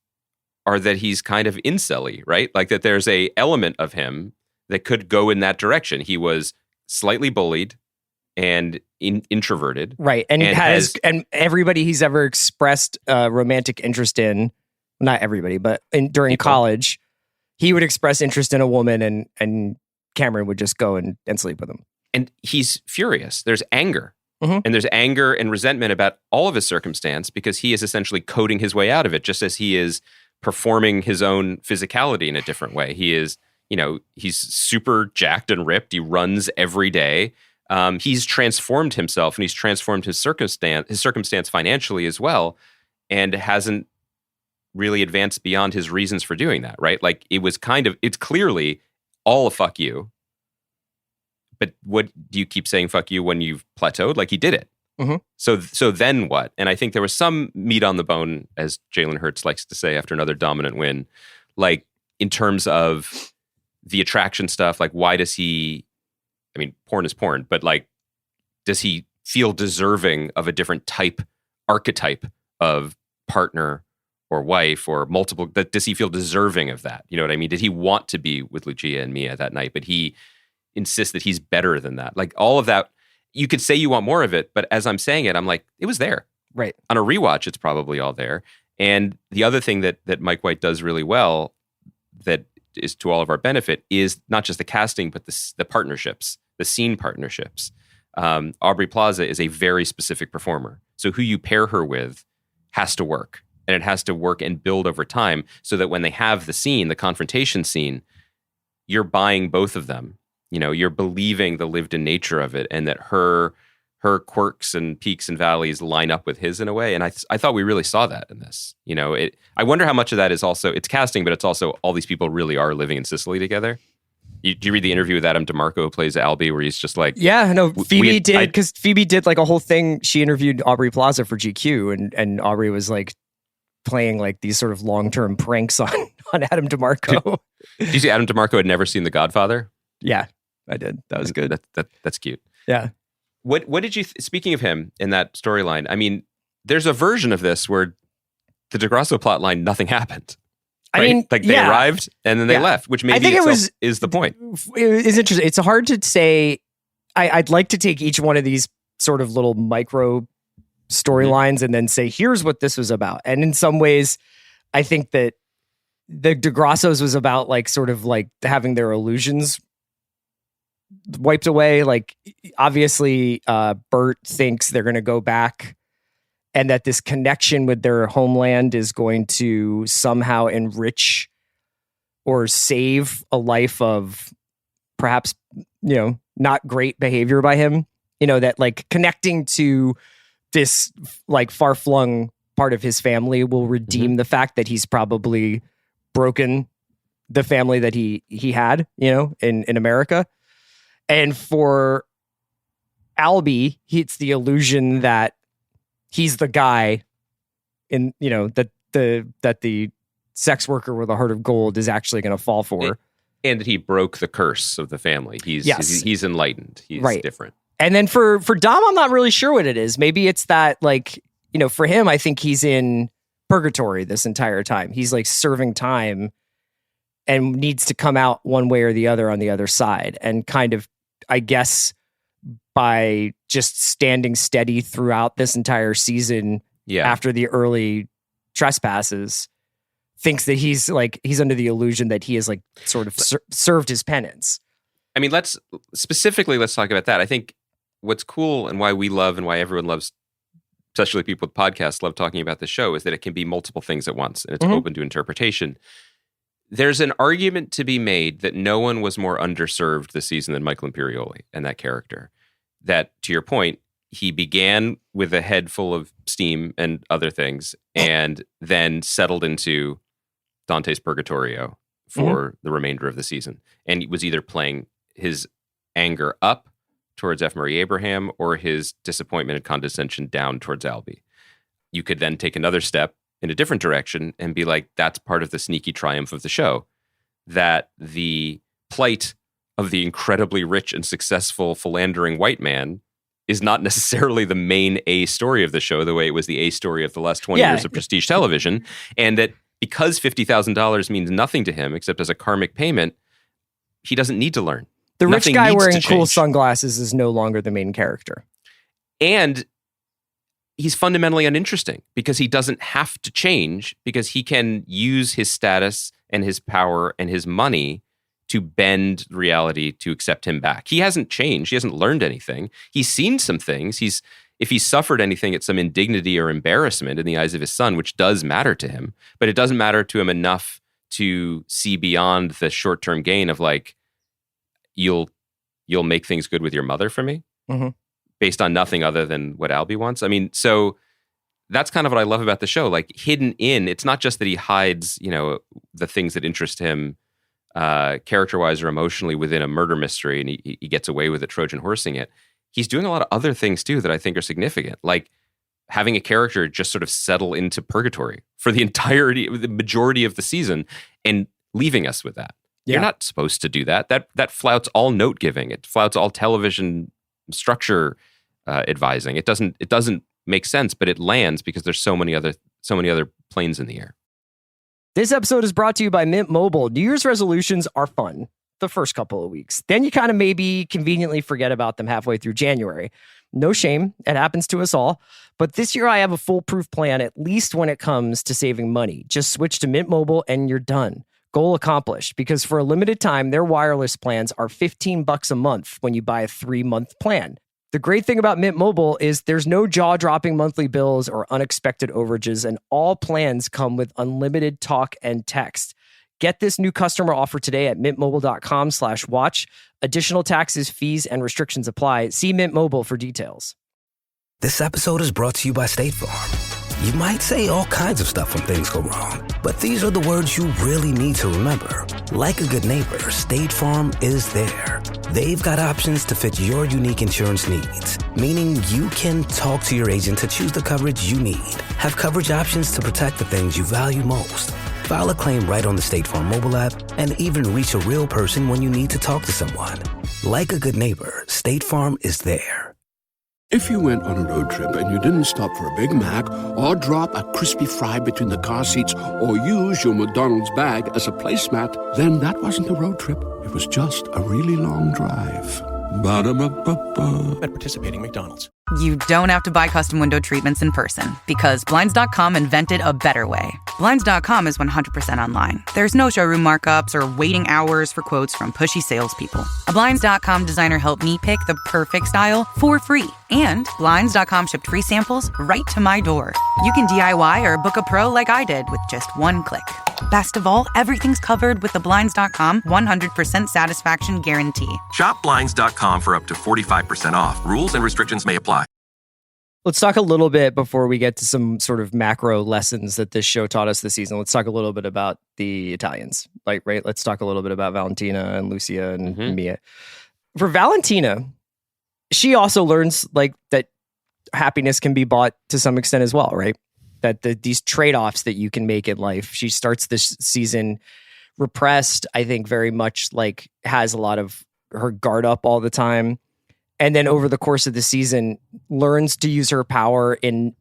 are that he's kind of incel-y, right? Like that there's a element of him that could go in that direction. He was slightly bullied and introverted. Right. And everybody he's ever expressed romantic interest in, not everybody, but during college, he would express interest in a woman and Cameron would just go and sleep with him. And he's furious. There's anger. Mm-hmm. And there's anger and resentment about all of his circumstance because he is essentially coding his way out of it, just as he is performing his own physicality in a different way. He is, he's super jacked and ripped. He runs every day. He's transformed himself and he's transformed his circumstance financially as well, and hasn't really advanced beyond his reasons for doing that, right? Like it's clearly all a fuck you. But what do you keep saying fuck you when you've plateaued? Like he did it. Mm-hmm. So then what? And I think there was some meat on the bone, as Jalen Hurts likes to say after another dominant win, like in terms of the attraction stuff. Like why does he? I mean, porn is porn, but like, does he feel deserving of a different archetype of partner or wife or multiple? Does he feel deserving of that? You know what I mean? Did he want to be with Lucia and Mia that night? But he insists that he's better than that. Like all of that. You could say you want more of it, but as I'm saying it, I'm like, it was there. Right. On a rewatch, it's probably all there. And the other thing that Mike White does really well that is to all of our benefit is not just the casting, but the partnerships, the scene partnerships. Aubrey Plaza is a very specific performer. So who you pair her with has to work. And it has to work and build over time so that when they have the scene, the confrontation scene, you're buying both of them. You're believing the lived-in nature of it, and that her quirks and peaks and valleys line up with his in a way. And I thought we really saw that in this. I wonder how much of that is also it's casting, but it's also all these people really are living in Sicily together. Do you read the interview with Adam DeMarco who plays Albie, where he's just like, yeah, no, Phoebe did, because Phoebe did like a whole thing. She interviewed Aubrey Plaza for GQ, and Aubrey was like playing like these sort of long-term pranks on Adam DeMarco. Did you see Adam DeMarco had never seen The Godfather? Yeah. I did. That was good. That's cute. Yeah. What did you, speaking of him in that storyline, I mean, there's a version of this where the DeGrasso plotline, nothing happened. Right? I mean, like they arrived and then they left, which maybe is the point. It's interesting. It's hard to say. I'd like to take each one of these sort of little micro storylines and then say, here's what this was about. And in some ways, I think that the DeGrassos was about like sort of like having their illusions wiped away. Like obviously Bert thinks they're going to go back and that this connection with their homeland is going to somehow enrich or save a life of perhaps, not great behavior by him, that like connecting to this like far-flung part of his family will redeem the fact that he's probably broken the family that he had, in America. And for Albie, it's the illusion that he's the guy in, that the sex worker with a heart of gold is actually going to fall for. And that he broke the curse of the family. He's enlightened. He's different. And then for Dom, I'm not really sure what it is. Maybe it's that like, for him, I think he's in purgatory this entire time. He's like serving time and needs to come out one way or the other on the other side. And kind of, I guess, by just standing steady throughout this entire season after the early trespasses, thinks that he's under the illusion that he has like sort of served his penance. I mean, let's talk about that. I think what's cool and why we love and why everyone loves, especially people with podcasts, love talking about the show, is that it can be multiple things at once and it's open to interpretation. There's an argument to be made that no one was more underserved this season than Michael Imperioli and that character. That, to your point, he began with a head full of steam and other things and then settled into Dante's Purgatorio for the remainder of the season. And he was either playing his anger up towards F. Murray Abraham or his disappointment and condescension down towards Albie. You could then take another step in a different direction and be like, that's part of the sneaky triumph of the show, that the plight of the incredibly rich and successful philandering white man is not necessarily the main A story of the show, the way it was the A story of the last 20 years of prestige television. And that because $50,000 means nothing to him except as a karmic payment, he doesn't need to learn. The Nothing rich guy needs wearing to cool change. sunglasses is no longer the main character. And he's fundamentally uninteresting because he doesn't have to change, because he can use his status and his power and his money to bend reality to accept him back. He hasn't changed. He hasn't learned anything. He's seen some things. If he's suffered anything, it's some indignity or embarrassment in the eyes of his son, which does matter to him, but it doesn't matter to him enough to see beyond the short-term gain of like, you'll make things good with your mother for me, based on nothing other than what Albie wants. I mean, so that's kind of what I love about the show. Like, hidden in, it's not just that he hides, the things that interest him character-wise or emotionally within a murder mystery, and he gets away with it, Trojan horsing it. He's doing a lot of other things too that I think are significant, like having a character just sort of settle into purgatory for the majority of the season and leaving us with that. Yeah. You're not supposed to do that. That flouts all note giving. It flouts all television structure advising. It doesn't make sense, but it lands because there's so many other planes in the air. This episode is brought to you by Mint Mobile. New Year's resolutions are fun the first couple of weeks. Then you kind of maybe conveniently forget about them halfway through January. No shame. It happens to us all. But this year I have a foolproof plan, at least when it comes to saving money. Just switch to Mint Mobile and you're done. Goal accomplished, because for a limited time, their wireless plans are $15 a month when you buy a 3-month plan. The great thing about Mint Mobile is there's no jaw-dropping monthly bills or unexpected overages, and all plans come with unlimited talk and text. Get this new customer offer today at mintmobile.com/watch. Additional taxes, fees, and restrictions apply. See Mint Mobile for details. This episode is brought to you by State Farm. You might say all kinds of stuff when things go wrong, but these are the words you really need to remember. Like a good neighbor, State Farm is there. They've got options to fit your unique insurance needs, meaning you can talk to your agent to choose the coverage you need, have coverage options to protect the things you value most, file a claim right on the State Farm mobile app, and even reach a real person when you need to talk to someone. Like a good neighbor, State Farm is there. If you went on a road trip and you didn't stop for a Big Mac or drop a crispy fry between the car seats or use your McDonald's bag as a placemat, then that wasn't a road trip. It was just a really long drive. Ba-da-ba-ba-ba. At participating McDonald's. You don't have to buy custom window treatments in person, because Blinds.com invented a better way. Blinds.com is 100% online. There's no showroom markups or waiting hours for quotes from pushy salespeople. A Blinds.com designer helped me pick the perfect style for free. And Blinds.com shipped free samples right to my door. You can DIY or book a pro like I did with just one click. Best of all, everything's covered with the Blinds.com 100% satisfaction guarantee. Shop Blinds.com for up to 45% off. Rules and restrictions may apply. Let's talk a little bit before we get to some sort of macro lessons that this show taught us this season. Let's talk a little bit about the Italians, right? Let's talk a little bit about Valentina and Lucia and Mia. For Valentina, she also learns like that happiness can be bought to some extent as well, right? That these trade-offs that you can make in life. She starts this season repressed, I think very much like has a lot of her guard up all the time. And then over the course of the season, learns to use her power in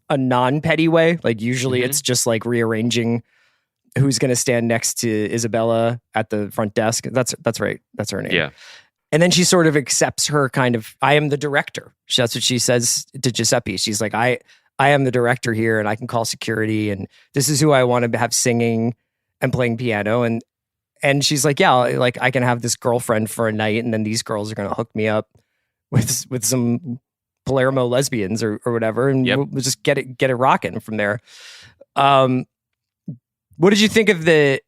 a non-petty way. Like usually it's just like rearranging who's going to stand next to Isabella at the front desk. That's right. That's her name. Yeah. And then she sort of accepts her kind of, I am the director. That's what she says to Giuseppe. She's like, I am the director here and I can call security and this is who I want to have singing and playing piano. And she's like, yeah, like I can have this girlfriend for a night and then these girls are going to hook me up with some Palermo lesbians or whatever, and we'll just get it rocking from there. What did you think of the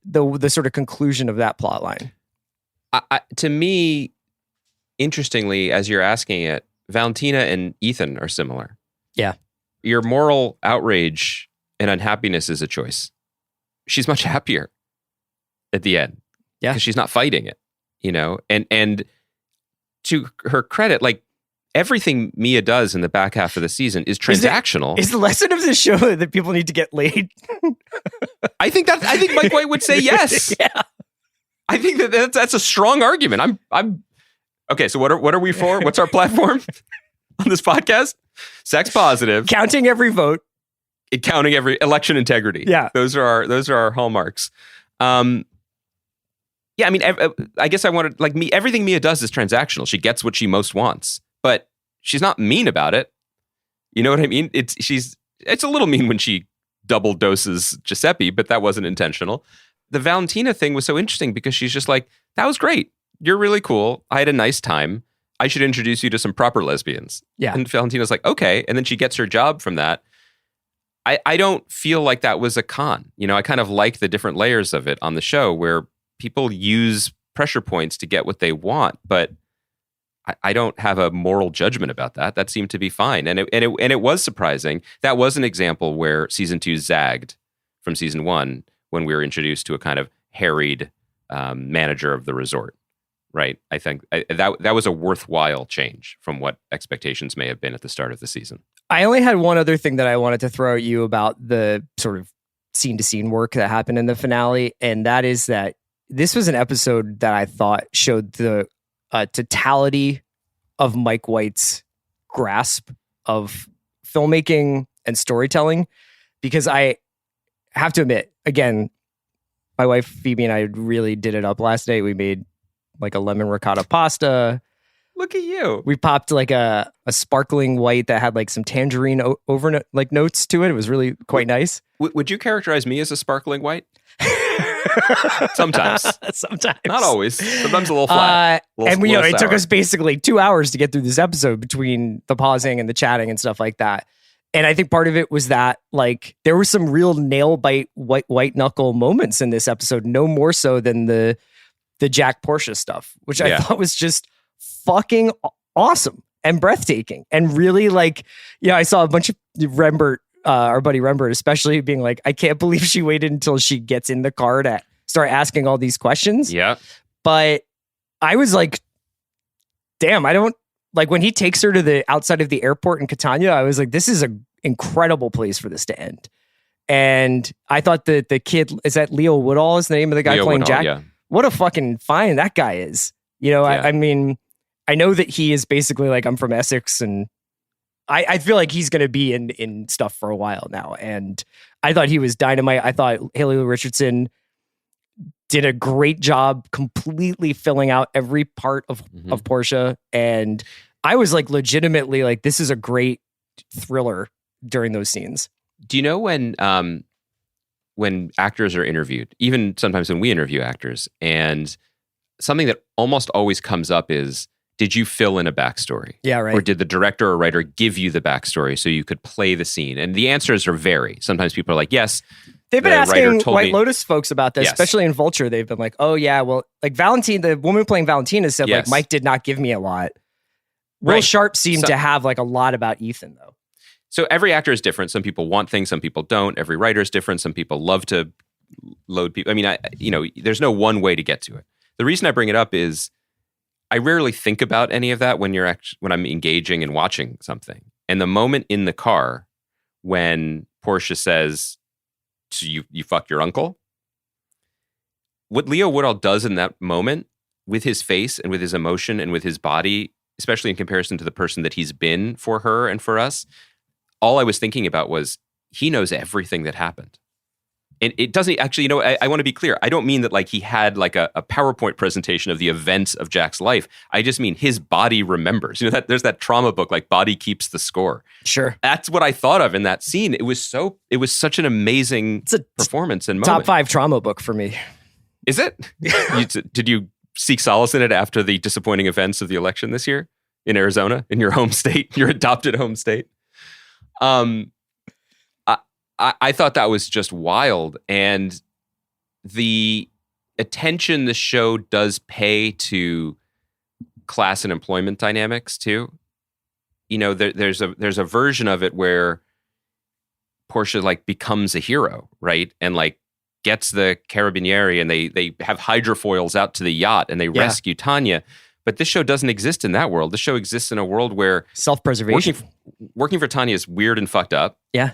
sort of conclusion of that plot line? To me, interestingly, as you're asking it, Valentina and Ethan are similar. Yeah. Your moral outrage and unhappiness is a choice. She's much happier. at the end. Yeah. Because she's not fighting it, and to her credit, like everything Mia does in the back half of the season is transactional. Is the lesson of this show that people need to get laid? I think Mike White would say yes. Yeah. I think that's a strong argument. I'm okay. So what are we for? What's our platform on this podcast? Sex positive, counting every vote, counting every election integrity. Yeah, those are our hallmarks. Yeah, I mean, I guess I wanted everything Mia does is transactional. She gets what she most wants, but she's not mean about it. You know what I mean? It's a little mean when she double doses Giuseppe, but that wasn't intentional. The Valentina thing was so interesting because she's just like, that was great. You're really cool. I had a nice time. I should introduce you to some proper lesbians. Yeah. And Valentina's like, okay. And then she gets her job from that. I don't feel like that was a con. I kind of like the different layers of it on the show where people use pressure points to get what they want, but I don't have a moral judgment about that. That seemed to be fine. And it was surprising. That was an example where season 2 zagged from season 1 when we were introduced to a kind of harried manager of the resort. Right. I think that was a worthwhile change from what expectations may have been at the start of the season. I only had one other thing that I wanted to throw at you about the sort of scene to scene work that happened in the finale. And that is that this was an episode that I thought showed the totality of Mike White's grasp of filmmaking and storytelling. Because I have to admit, again, my wife Phoebe and I really did it up last night. We made like a lemon ricotta pasta. Look at you. We popped like a sparkling white that had like some tangerine over like notes to it. It was really quite nice. Would you characterize me as a sparkling white? Sometimes. Not always. Sometimes a little flat. It took us basically 2 hours to get through this episode between the pausing and the chatting and stuff like that. And I think part of it was that like there were some real nail bite white knuckle moments in this episode, no more so than the Jack Portia stuff, which I thought was just fucking awesome and breathtaking. And really like, I saw a bunch of Rembert, our buddy Rembert especially, being like, I can't believe she waited until she gets in the car to start asking all these questions. Yeah. But I was like, damn, I don't like when he takes her to the outside of the airport in Catania, I was like, this is an incredible place for this to end. And I thought that the kid, is that Leo Woodall is the name of the guy Leo playing Woodall, Jack? yeah. What a fucking find that guy is. I mean, I know that he is basically like, I'm from Essex, and I feel like he's going to be in stuff for a while now. And I thought he was dynamite. I thought Haley Richardson did a great job completely filling out every part of Portia. And I was like, legitimately like, this is a great thriller during those scenes. Do you know when actors are interviewed, even sometimes when we interview actors, and something that almost always comes up is, did you fill in a backstory? Yeah, right. Or did the director or writer give you the backstory so you could play the scene? And the answers are vary. Sometimes people are like, yes. They've been asking White Lotus folks about this, especially in Vulture. They've been like, oh yeah, well, like Valentine, the woman playing Valentina said, like, Mike did not give me a lot. Will Sharp seemed to have like a lot about Ethan though. So every actor is different. Some people want things, some people don't. Every writer is different. Some people love to load people. I mean, there's no one way to get to it. The reason I bring it up is I rarely think about any of that when I'm engaging and watching something. And the moment in the car when Portia says, so you fucked your uncle, what Leo Woodall does in that moment with his face and with his emotion and with his body, especially in comparison to the person that he's been for her and for us, all I was thinking about was he knows everything that happened. And it doesn't actually, I want to be clear. I don't mean that like he had like a PowerPoint presentation of the events of Jack's life. I just mean his body remembers. That there's that trauma book, like Body Keeps the Score. Sure. That's what I thought of in that scene. It was such an amazing performance and moment. Top 5 trauma book for me. Is it? Did you seek solace in it after the disappointing events of the election this year in Arizona, in your home state, your adopted home state? I thought that was just wild. And the attention the show does pay to class and employment dynamics too. There's a version of it where Portia like becomes a hero, right? And like gets the carabinieri and they have hydrofoils out to the yacht and they rescue Tanya. But this show doesn't exist in that world. This show exists in a world where self-preservation. Working for Tanya is weird and fucked up. Yeah.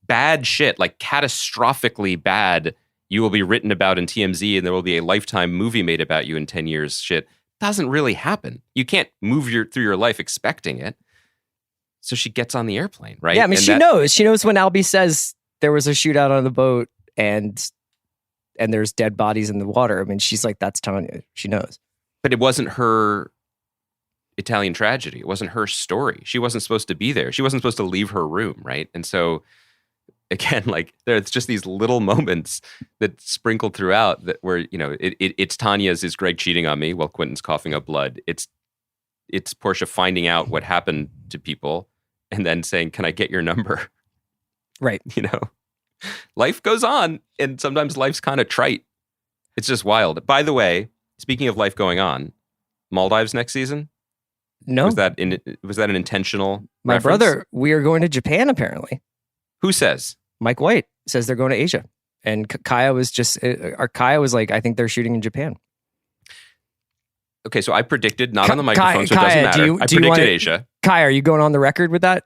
Bad shit, like catastrophically bad. You will be written about in TMZ and there will be a Lifetime movie made about you in 10 years. Shit doesn't really happen. You can't move through your life expecting it. So she gets on the airplane, right? Yeah, I mean, she knows. She knows when Albie says there was a shootout on the boat and there's dead bodies in the water. I mean, she's like, that's Tanya. She knows. But it wasn't her Italian tragedy. It wasn't her story. She wasn't supposed to be there. She wasn't supposed to leave her room, right? And so, again, like there's just these little moments that sprinkled throughout that where, you know, it's Tanya's, is Greg cheating on me while Quentin's coughing up blood. It's Portia finding out what happened to people and then saying, can I get your number? Right. You know, life goes on and sometimes life's kind of trite. It's just wild. By the way, speaking of life going on, Maldives next season? No. Was that an intentional My reference? brother, we are going to Japan apparently. Who says? Mike White says they're going to Asia. And Kaya was like, I think they're shooting in Japan. Okay, so I predicted, not on the microphone, so it doesn't matter. I predicted Asia. Kaya, are you going on the record with that?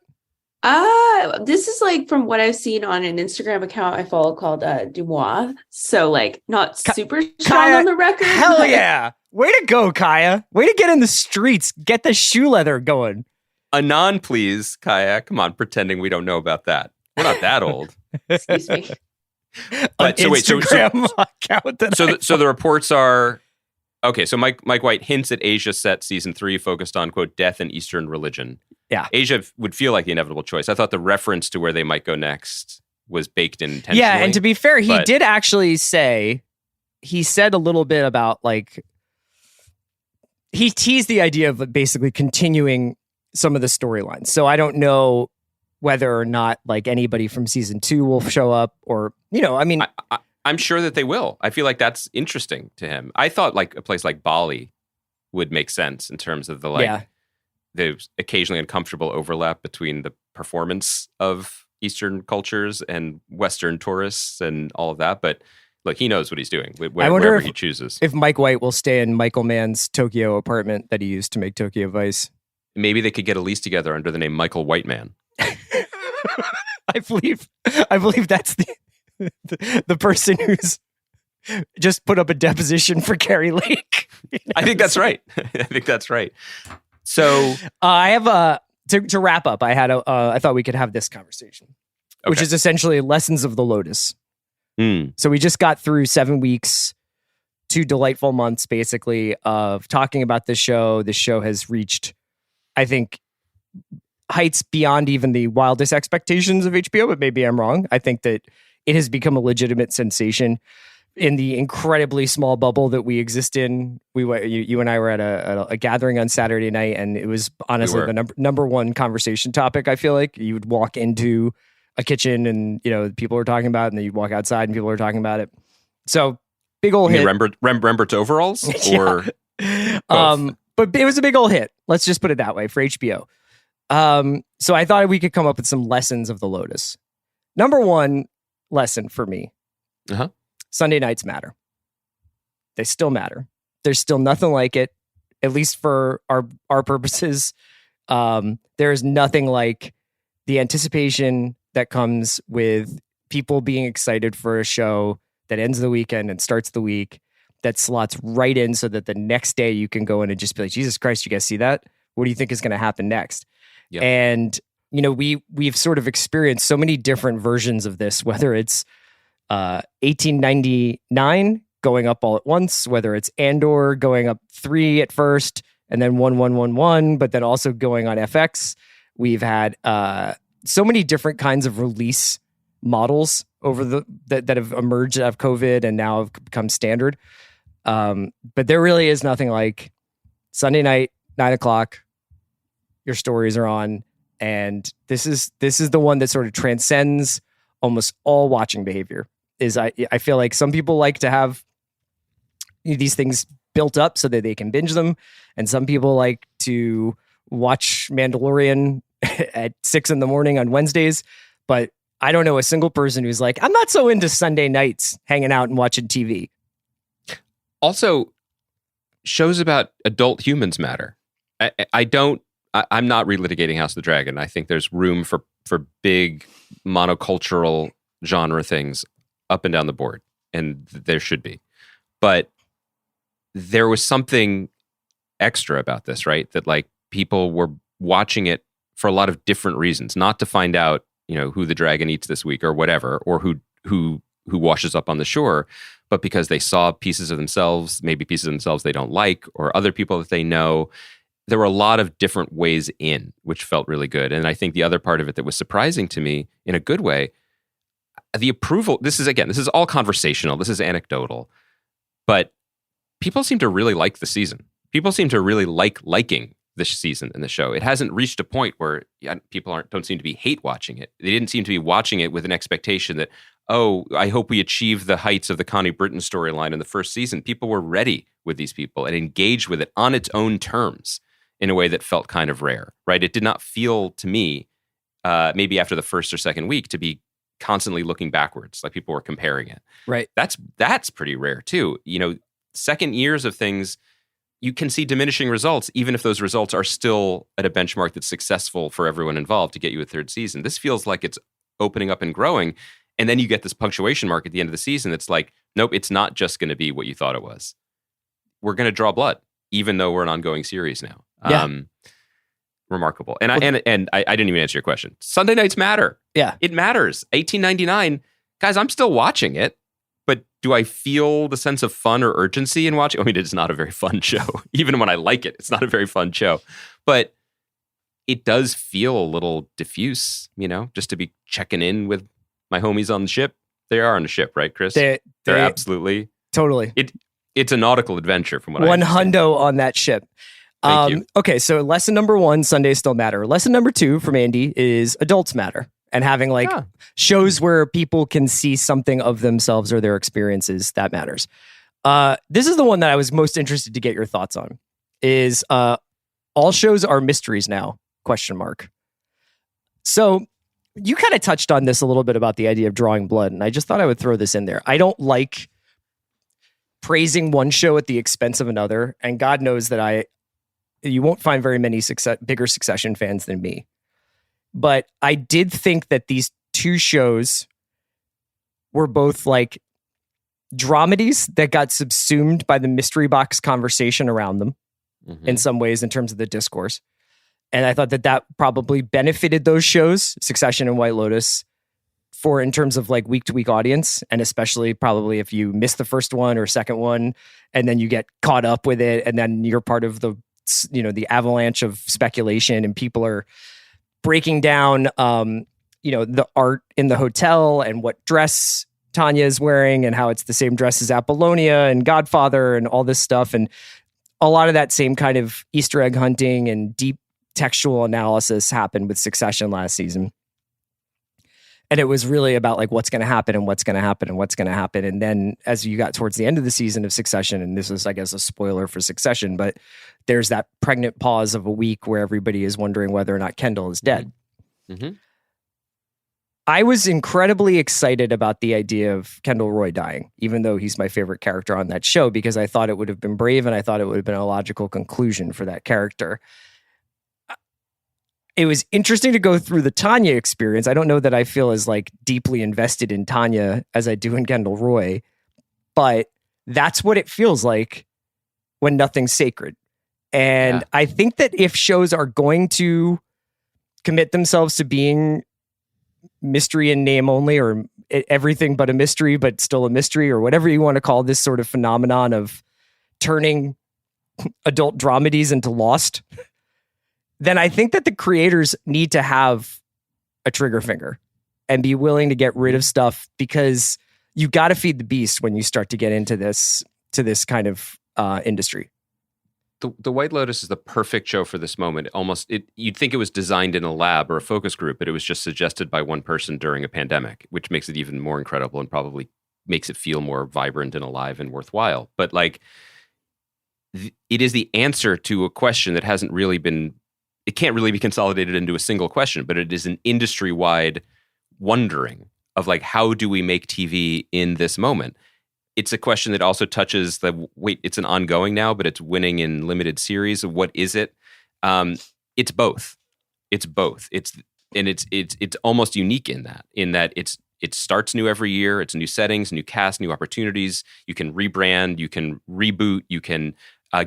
This is like from what I've seen on an Instagram account I follow called Dumois. So like not super strong on the record. Hell yeah. Way to go, Kaya. Way to get in the streets. Get the shoe leather going. Anon, please, Kaya. Come on, pretending we don't know about that. We're not that old. Excuse me. But so wait, so the reports are okay. So Mike White hints at Asia set season 3 focused on quote death and Eastern religion. Yeah, Asia would feel like the inevitable choice. I thought the reference to where they might go next was baked in intentionally. Yeah, and to be fair, he did actually say, he said a little bit about like, he teased the idea of basically continuing some of the storylines. So I don't know whether or not like anybody from season 2 will show up or, you know, I mean. I'm sure that they will. I feel like that's interesting to him. I thought like a place like Bali would make sense in terms of the like the occasionally uncomfortable overlap between the performance of Eastern cultures and Western tourists and all of that. But look, he knows what he's doing wherever he chooses. If Mike White will stay in Michael Mann's Tokyo apartment that he used to make Tokyo Vice. Maybe they could get a lease together under the name Michael Whiteman. I believe that's the person who's just put up a deposition for Carrie Lake. I think that's right. So I have to wrap up. I thought we could have this conversation, which is essentially lessons of the Lotus. So we just got through 7 weeks, 2 delightful months, basically, of talking about this show. This show has reached, I think, heights beyond even the wildest expectations of HBO, but maybe I'm wrong. I think that it has become a legitimate sensation in the incredibly small bubble that we exist in. You and I were at a gathering on Saturday night, and it was honestly the number one conversation topic. I feel like you would walk into a kitchen and, you know, people were talking about it, and then you'd walk outside and people were talking about it. So big old hit. Rembert's overalls? Or but it was a big old hit. Let's just put it that way for HBO. So I thought we could come up with some lessons of the Lotus. Number one lesson for me. Sunday nights matter. They still matter. There's still nothing like it, at least for our purposes. There is nothing like the anticipation that comes with people being excited for a show that ends the weekend and starts the week, that slots right in so that the next day you can go in and just be like, Jesus Christ, you guys see that? What do you think is going to happen next? Yep. And, you know, we've sort of experienced so many different versions of this, whether it's 1899 going up all at once, whether it's Andor going up 3 at first and then 1111, but then also going on FX. We've had so many different kinds of release models over that have emerged out of COVID and now have become standard. But there really is nothing like Sunday night, 9:00. Your stories are on, and this is the one that sort of transcends almost all watching behavior. I feel like some people like to have these things built up so that they can binge them, and some people like to watch Mandalorian at 6 a.m. on Wednesdays. But I don't know a single person who's like, I'm not so into Sunday nights hanging out and watching TV. Also, shows about adult humans matter. I'm not relitigating House of the Dragon. I think there's room for big monocultural genre things up and down the board, and there should be. But there was something extra about this, right? That like people were watching it for a lot of different reasons, not to find out, who the dragon eats this week or whatever, or who washes up on the shore, but because they saw pieces of themselves, maybe pieces of themselves they don't like, or other people that they know. There were a lot of different ways in, which felt really good. And I think the other part of it that was surprising to me in a good way, the approval, this is all conversational, this is anecdotal, but people seem to really like the season. People seem to really liking this season in the show. It hasn't reached a point where people don't seem to be hate watching it. They didn't seem to be watching it with an expectation that, oh, I hope we achieve the heights of the Connie Britton storyline in the first season. People were ready with these people and engaged with it on its own terms in a way that felt kind of rare, right? It did not feel to me, maybe after the first or second week, to be constantly looking backwards, like people were comparing it. Right. That's pretty rare too. Second years of things, you can see diminishing results, even if those results are still at a benchmark that's successful for everyone involved to get you a third season. This feels like it's opening up and growing. And then you get this punctuation mark at the end of the season that's like, nope, it's not just going to be what you thought it was. We're going to draw blood, even though we're an ongoing series now. Yeah. Remarkable. And I didn't even answer your question. Sunday nights matter. Yeah. It matters. 1899. Guys, I'm still watching it. But do I feel the sense of fun or urgency in watching? I mean, it's not a very fun show. Even when I like it, it's not a very fun show. But it does feel a little diffuse, just to be checking in with my homies on the ship. They are on the ship, right, Chris? They're absolutely. Totally. It's a nautical adventure from what I understand. One hundo on that ship. Thank you. Okay, so lesson number 1, Sundays still matter. Lesson number 2 from Andy is adults matter. And having shows where people can see something of themselves or their experiences, that matters. This is the one that I was most interested to get your thoughts on. Is all shows are mysteries now? ? So you kind of touched on this a little bit about the idea of drawing blood, and I just thought I would throw this in there. I don't like praising one show at the expense of another, and God knows that you won't find very many bigger Succession fans than me. But I did think that these two shows were both like dramedies that got subsumed by the mystery box conversation around them in some ways in terms of the discourse. And I thought that probably benefited those shows, Succession and White Lotus, in terms of like week to week audience. And especially probably if you miss the first one or second one, and then you get caught up with it. And then you're part of the avalanche of speculation, and people are breaking down, the art in the hotel and what dress Tanya is wearing and how it's the same dress as Apollonia and Godfather and all this stuff. And a lot of that same kind of Easter egg hunting and deep textual analysis happened with Succession last season. And it was really about like what's going to happen and what's going to happen and what's going to happen. And then as you got towards the end of the season of Succession, and this is, I guess, a spoiler for Succession, but there's that pregnant pause of a week where everybody is wondering whether or not Kendall is dead. Mm-hmm. I was incredibly excited about the idea of Kendall Roy dying, even though he's my favorite character on that show, because I thought it would have been brave and I thought it would have been a logical conclusion for that character. It was interesting to go through the Tanya experience. I don't know that I feel as like deeply invested in Tanya as I do in Kendall Roy, but that's what it feels like when nothing's sacred. And I think that if shows are going to commit themselves to being mystery in name only, or everything but a mystery, but still a mystery, or whatever you want to call this sort of phenomenon of turning adult dramedies into Lost, then I think that the creators need to have a trigger finger and be willing to get rid of stuff, because you got to feed the beast when you start to get into this kind of industry. The White Lotus is the perfect show for this moment. You'd think it was designed in a lab or a focus group, but it was just suggested by one person during a pandemic, which makes it even more incredible and probably makes it feel more vibrant and alive and worthwhile. But like, it is the answer to a question that it can't really be consolidated into a single question, but it is an industry-wide, wondering of like, how do we make TV in this moment? It's a question that also touches it's an ongoing now, but it's winning in limited series. What is it? It's both. It's both. It's almost unique in that it starts new every year. It's new settings, new cast, new opportunities. You can rebrand, you can reboot, you can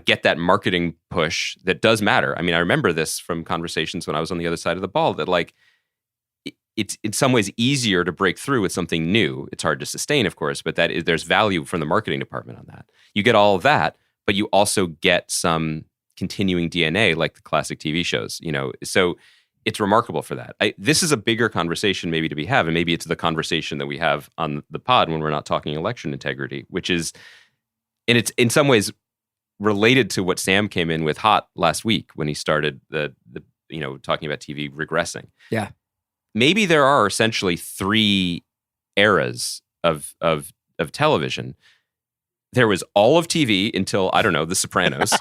get that marketing push that does matter. I mean, I remember this from conversations when I was on the other side of the ball that like, it's in some ways easier to break through with something new. It's hard to sustain, of course, but there's value from the marketing department on that. You get all of that, but you also get some continuing DNA like the classic TV shows, so it's remarkable for that. This is a bigger conversation maybe to be had, and maybe it's the conversation that we have on the pod when we're not talking election integrity, which is, and it's in some ways related to what Sam came in with hot last week when he started the talking about TV regressing. Yeah. Maybe there are essentially three eras of television. There was all of TV until, I don't know, The Sopranos,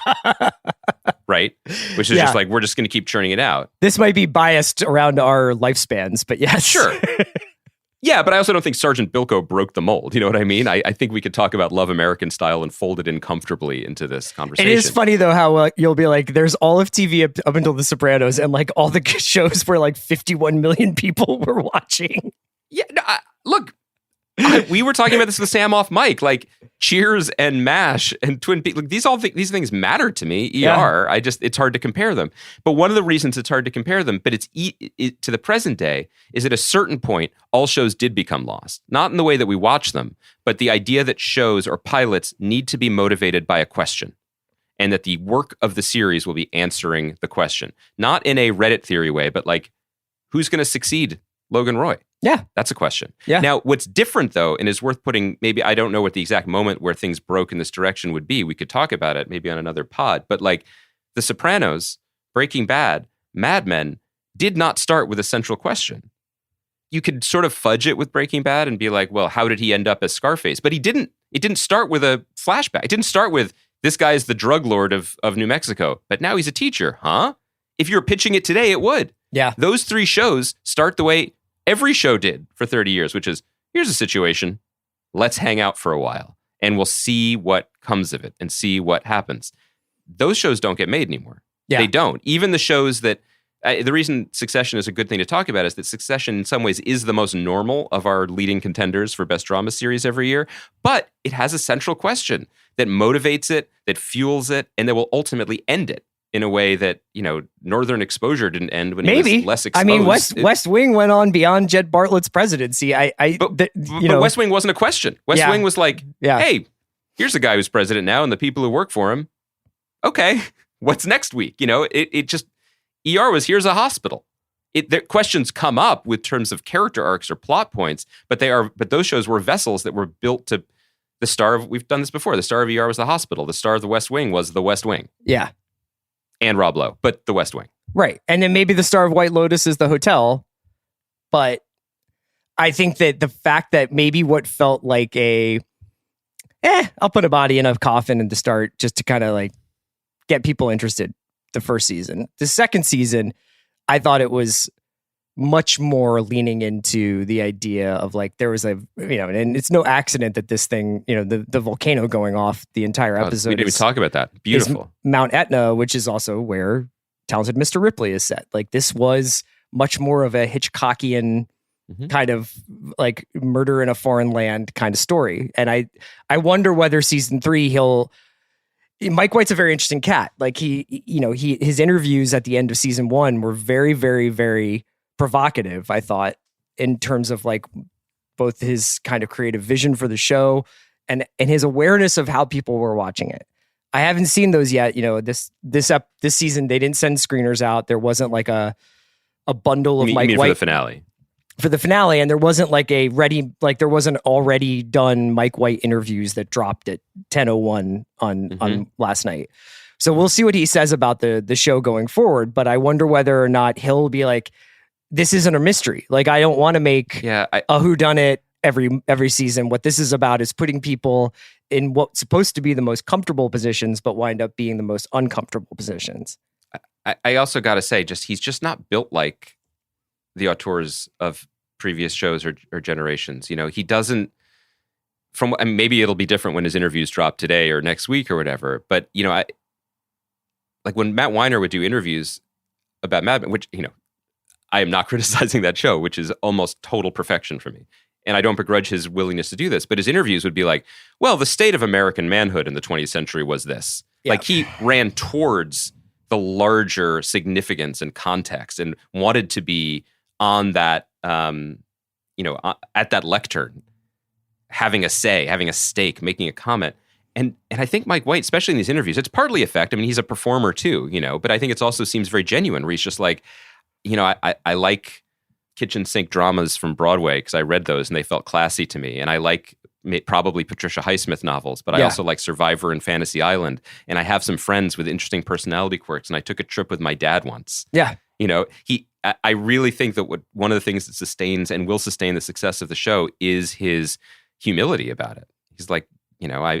right? Which is just like, we're just going to keep churning it out. This might be biased around our lifespans, but yes. Sure. Yeah, but I also don't think Sergeant Bilko broke the mold. You know what I mean? I think we could talk about Love American Style and fold it in comfortably into this conversation. It is funny, though, how you'll be like, there's all of TV up until The Sopranos, and like all the shows where like 51 million people were watching. Yeah, no, look, we were talking about this with Sam off mic, like Cheers and MASH and Twin Peaks. Like, these things matter to me. ER, yeah. It's hard to compare them. But one of the reasons it's hard to compare them, but it's to the present day, is at a certain point, all shows did become lost. Not in the way that we watch them, but the idea that shows or pilots need to be motivated by a question, and that the work of the series will be answering the question. Not in a Reddit theory way, but like, who's going to succeed Logan Roy? Yeah. That's a question. Yeah. Now, what's different, though, and is worth putting, maybe I don't know what the exact moment where things broke in this direction would be. We could talk about it maybe on another pod. But like The Sopranos, Breaking Bad, Mad Men did not start with a central question. You could sort of fudge it with Breaking Bad and be like, well, how did he end up as Scarface? But he didn't. It didn't start with a flashback. It didn't start with, this guy is the drug lord of New Mexico, but now he's a teacher, huh? If you were pitching it today, it would. Yeah. Those three shows start the way every show did for 30 years, which is, here's a situation, let's hang out for a while, and we'll see what comes of it and see what happens. Those shows don't get made anymore. Yeah. They don't. Even the shows that, the reason Succession is a good thing to talk about is that Succession in some ways is the most normal of our leading contenders for best drama series every year, but it has a central question that motivates it, that fuels it, and that will ultimately end it in a way that, Northern Exposure didn't end when he was less exposed. I mean, West Wing went on beyond Jed Bartlett's presidency. But West Wing wasn't a question. West Wing was like, hey, here's a guy who's president now and the people who work for him. Okay, what's next week? It just, ER was, here's a hospital. The questions come up with terms of character arcs or plot points, but those shows were vessels that were built to the star of, we've done this before, the star of ER was the hospital. The star of the West Wing was the West Wing. Yeah. And Rob Lowe, but the West Wing. Right. And then maybe the star of White Lotus is the hotel. But I think that the fact that maybe what felt like I'll put a body in a coffin and to start just to kind of like get people interested the first season. The second season, I thought it was much more leaning into the idea of like, there was and it's no accident that this thing, the volcano going off the entire episode. We didn't even talk about that. Beautiful. Mount Etna, which is also where Talented Mr. Ripley is set. Like, this was much more of a Hitchcockian kind of like murder in a foreign land kind of story. And I wonder whether season 3 Mike White's a very interesting cat. Like his interviews at the end of season 1 were very, very, very provocative, I thought, in terms of like both his kind of creative vision for the show and his awareness of how people were watching it. I haven't seen those yet. This season they didn't send screeners out. There wasn't like a bundle of Mike White for the finale. For the finale, and there wasn't like there wasn't already done Mike White interviews that dropped at 10:01 on last night. So we'll see what he says about the show going forward. But I wonder whether or not he'll be like, this isn't a mystery. Like, I don't want to make a whodunit every season. What this is about is putting people in what's supposed to be the most comfortable positions, but wind up being the most uncomfortable positions. I also got to say, he's just not built like the auteurs of previous shows or generations. He doesn't. Maybe it'll be different when his interviews drop today or next week or whatever. But like when Matt Weiner would do interviews about Mad Men, which I am not criticizing that show, which is almost total perfection for me. And I don't begrudge his willingness to do this, but his interviews would be like, well, the state of American manhood in the 20th century was this. Yeah. Like he ran towards the larger significance and context and wanted to be on that, at that lectern, having a say, having a stake, making a comment. And I think Mike White, especially in these interviews, it's partly effect. I mean, he's a performer too, but I think it also seems very genuine where he's just like, I like kitchen sink dramas from Broadway because I read those and they felt classy to me. And I like probably Patricia Highsmith novels, but I also like Survivor and Fantasy Island. And I have some friends with interesting personality quirks. And I took a trip with my dad once. Yeah. I really think that one of the things that sustains and will sustain the success of the show is his humility about it. He's like, I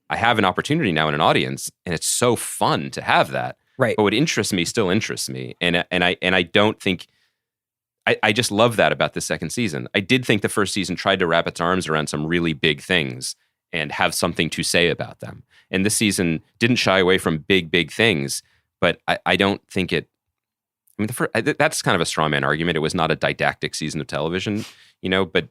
have an opportunity now in an audience and it's so fun to have that. Right. But what interests me still interests me. And I don't think, I just love that about the second season. I did think the first season tried to wrap its arms around some really big things and have something to say about them. And this season didn't shy away from big things, but I don't think it, that's kind of a straw man argument. It was not a didactic season of television, but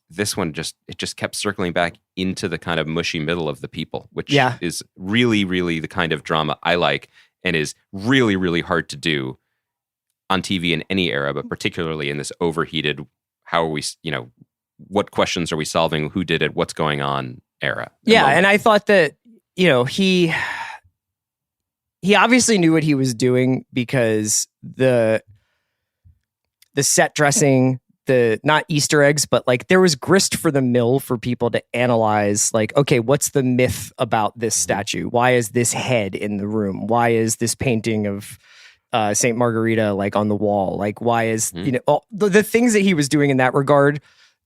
this one just kept circling back into the kind of mushy middle of the people, which is really, really the kind of drama I like and is really, really hard to do on TV in any era, but particularly in this overheated, how are we, what questions are we solving, who did it, what's going on era. Yeah, and I thought that, he obviously knew what he was doing because the set dressing, the not Easter eggs, but like there was grist for the mill for people to analyze, like, okay, what's the myth about this statue? Why is this head in the room? Why is this painting of Saint Margarita like on the wall? Like, why is all the things that he was doing in that regard,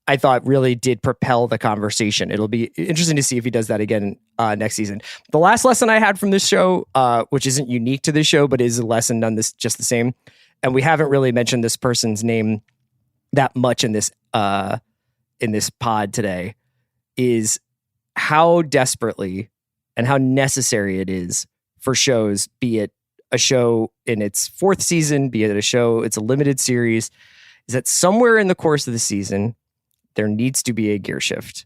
I thought really did propel the conversation. It'll be interesting to see if he does that again next season. The last lesson I had from this show, which isn't unique to this show, but is a lesson done this just the same, and we haven't really mentioned this person's name that much in this pod today, is how desperately and how necessary it is for shows, be it a show in its fourth season, be it a show, it's a limited series, is that somewhere in the course of the season, there needs to be a gear shift.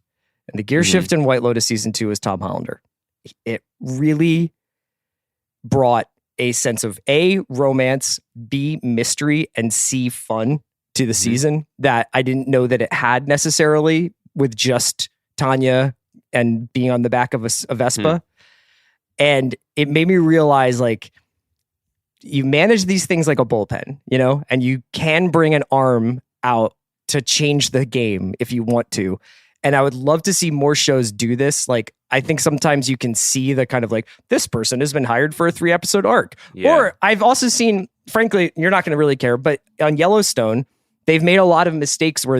And the gear shift in White Lotus season 2 is Tom Hollander. It really brought a sense of A, romance, B, mystery, and C, fun to the season that I didn't know that it had necessarily with just Tanya and being on the back of a Vespa. And it made me realize, like, you manage these things like a bullpen, and you can bring an arm out to change the game if you want to. And I would love to see more shows do this. Like, I think sometimes you can see the kind of like, this person has been hired for a 3-episode arc. Yeah. Or I've also seen, frankly, you're not going to really care, but on Yellowstone, they've made a lot of mistakes where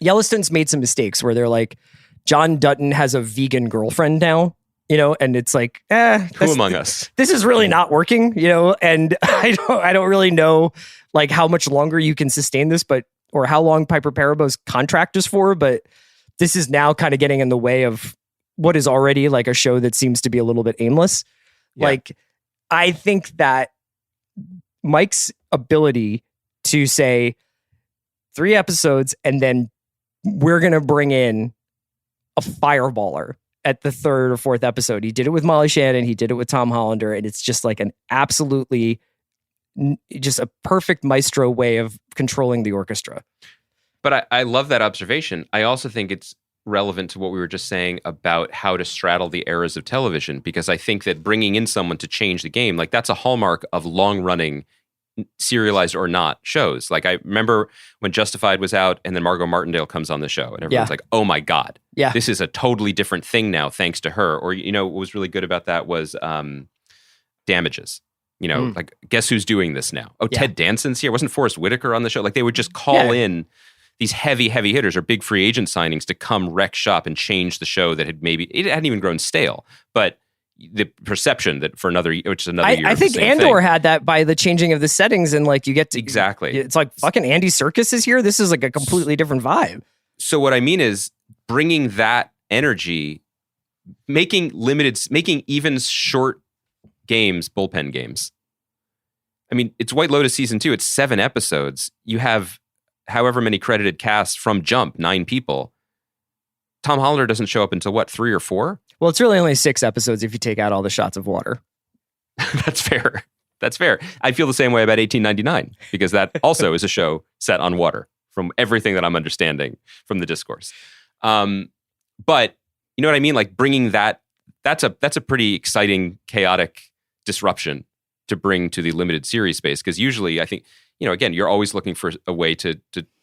Yellowstone's made some mistakes where they're like, John Dutton has a vegan girlfriend now, and it's like, who among us? This is really not working, and I don't really know like how much longer you can sustain this, or how long Piper Parabo's contract is for, but this is now kind of getting in the way of what is already like a show that seems to be a little bit aimless. Yeah. Like, I think that Mike's ability to say 3 episodes and then we're going to bring in a fireballer at the 3rd or 4th episode. He did it with Molly Shannon. He did it with Tom Hollander. And it's just like an absolutely just a perfect maestro way of controlling the orchestra. But I love that observation. I also think it's relevant to what we were just saying about how to straddle the eras of television, because I think that bringing in someone to change the game, like that's a hallmark of long-running, serialized or not, shows. Like I remember when Justified was out and then Margot Martindale comes on the show and everyone's like, oh my God, this is a totally different thing now thanks to her. Or, what was really good about that was Damages. Like, guess who's doing this now? Oh, Ted Danson's here. Wasn't Forrest Whitaker on the show? Like, they would just call in these heavy hitters or big free agent signings to come wreck shop and change the show that had it hadn't even grown stale. But, the perception that for another, which is another year. I think Andor had that by the changing of the settings, and like you get to exactly. It's like fucking Andy Serkis is here. This is like a completely different vibe. So what I mean is bringing that energy, making even short games bullpen games. I mean, it's White Lotus season 2. It's 7 episodes. You have however many credited casts from jump, 9 people. Tom Hollander doesn't show up until what, 3 or 4? Well, it's really only 6 episodes if you take out all the shots of water. That's fair. That's fair. I feel the same way about 1899 because that also is a show set on water from everything that I'm understanding from the discourse. But you know what I mean? Like bringing that's a pretty exciting, chaotic disruption to bring to the limited series space. Because usually I think, again, you're always looking for a way to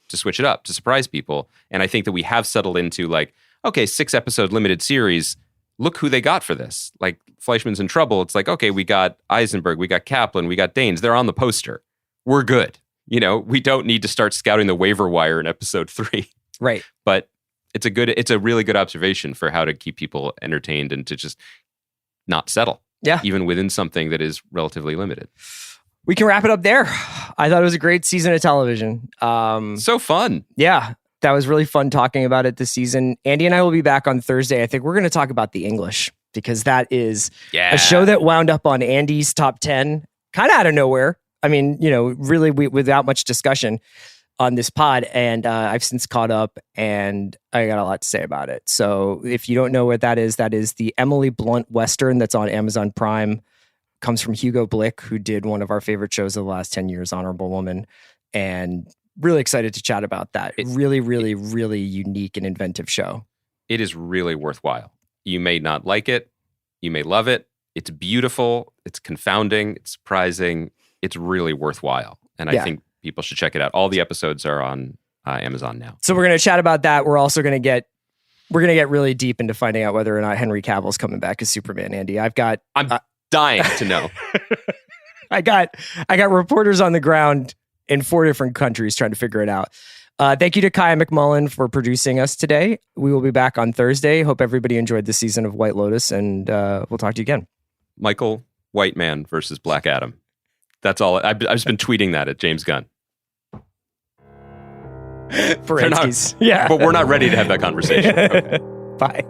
switch it up, to surprise people. And I think that we have settled into like, okay, 6-episode limited series, look who they got for this. Like Fleischman's in trouble. It's like, okay, we got Eisenberg, we got Kaplan, we got Danes. They're on the poster. We're good. We don't need to start scouting the waiver wire in episode 3. Right. But it's a really good observation for how to keep people entertained and to just not settle. Yeah. Even within something that is relatively limited. We can wrap it up there. I thought it was a great season of television. So fun. Yeah. That was really fun talking about it this season. Andy and I will be back on Thursday. I think we're going to talk about The English because that is a show that wound up on Andy's top 10 kind of out of nowhere. I mean, really without much discussion on this pod. And I've since caught up and I got a lot to say about it. So if you don't know what that is the Emily Blunt Western that's on Amazon Prime. Comes from Hugo Blick, who did one of our favorite shows of the last 10 years, Honorable Woman. And really excited to chat about that. Really, really, really unique and inventive show. It is really worthwhile. You may not like it. You may love it. It's beautiful. It's confounding. It's surprising. It's really worthwhile. And I think people should check it out. All the episodes are on Amazon now. So we're going to chat about that. We're also going to get really deep into finding out whether or not Henry Cavill's coming back as Superman, Andy. I'm dying to know. I got reporters on the ground in 4 different countries trying to figure it out. Thank you to Kaya McMullen for producing us today. We will be back on Thursday. Hope everybody enjoyed the season of White Lotus, and we'll talk to you again. Michael, White Man versus Black Adam. That's all. I've just been tweeting that at James Gunn. For instance. Yeah. But we're not ready to have that conversation. Okay. Bye.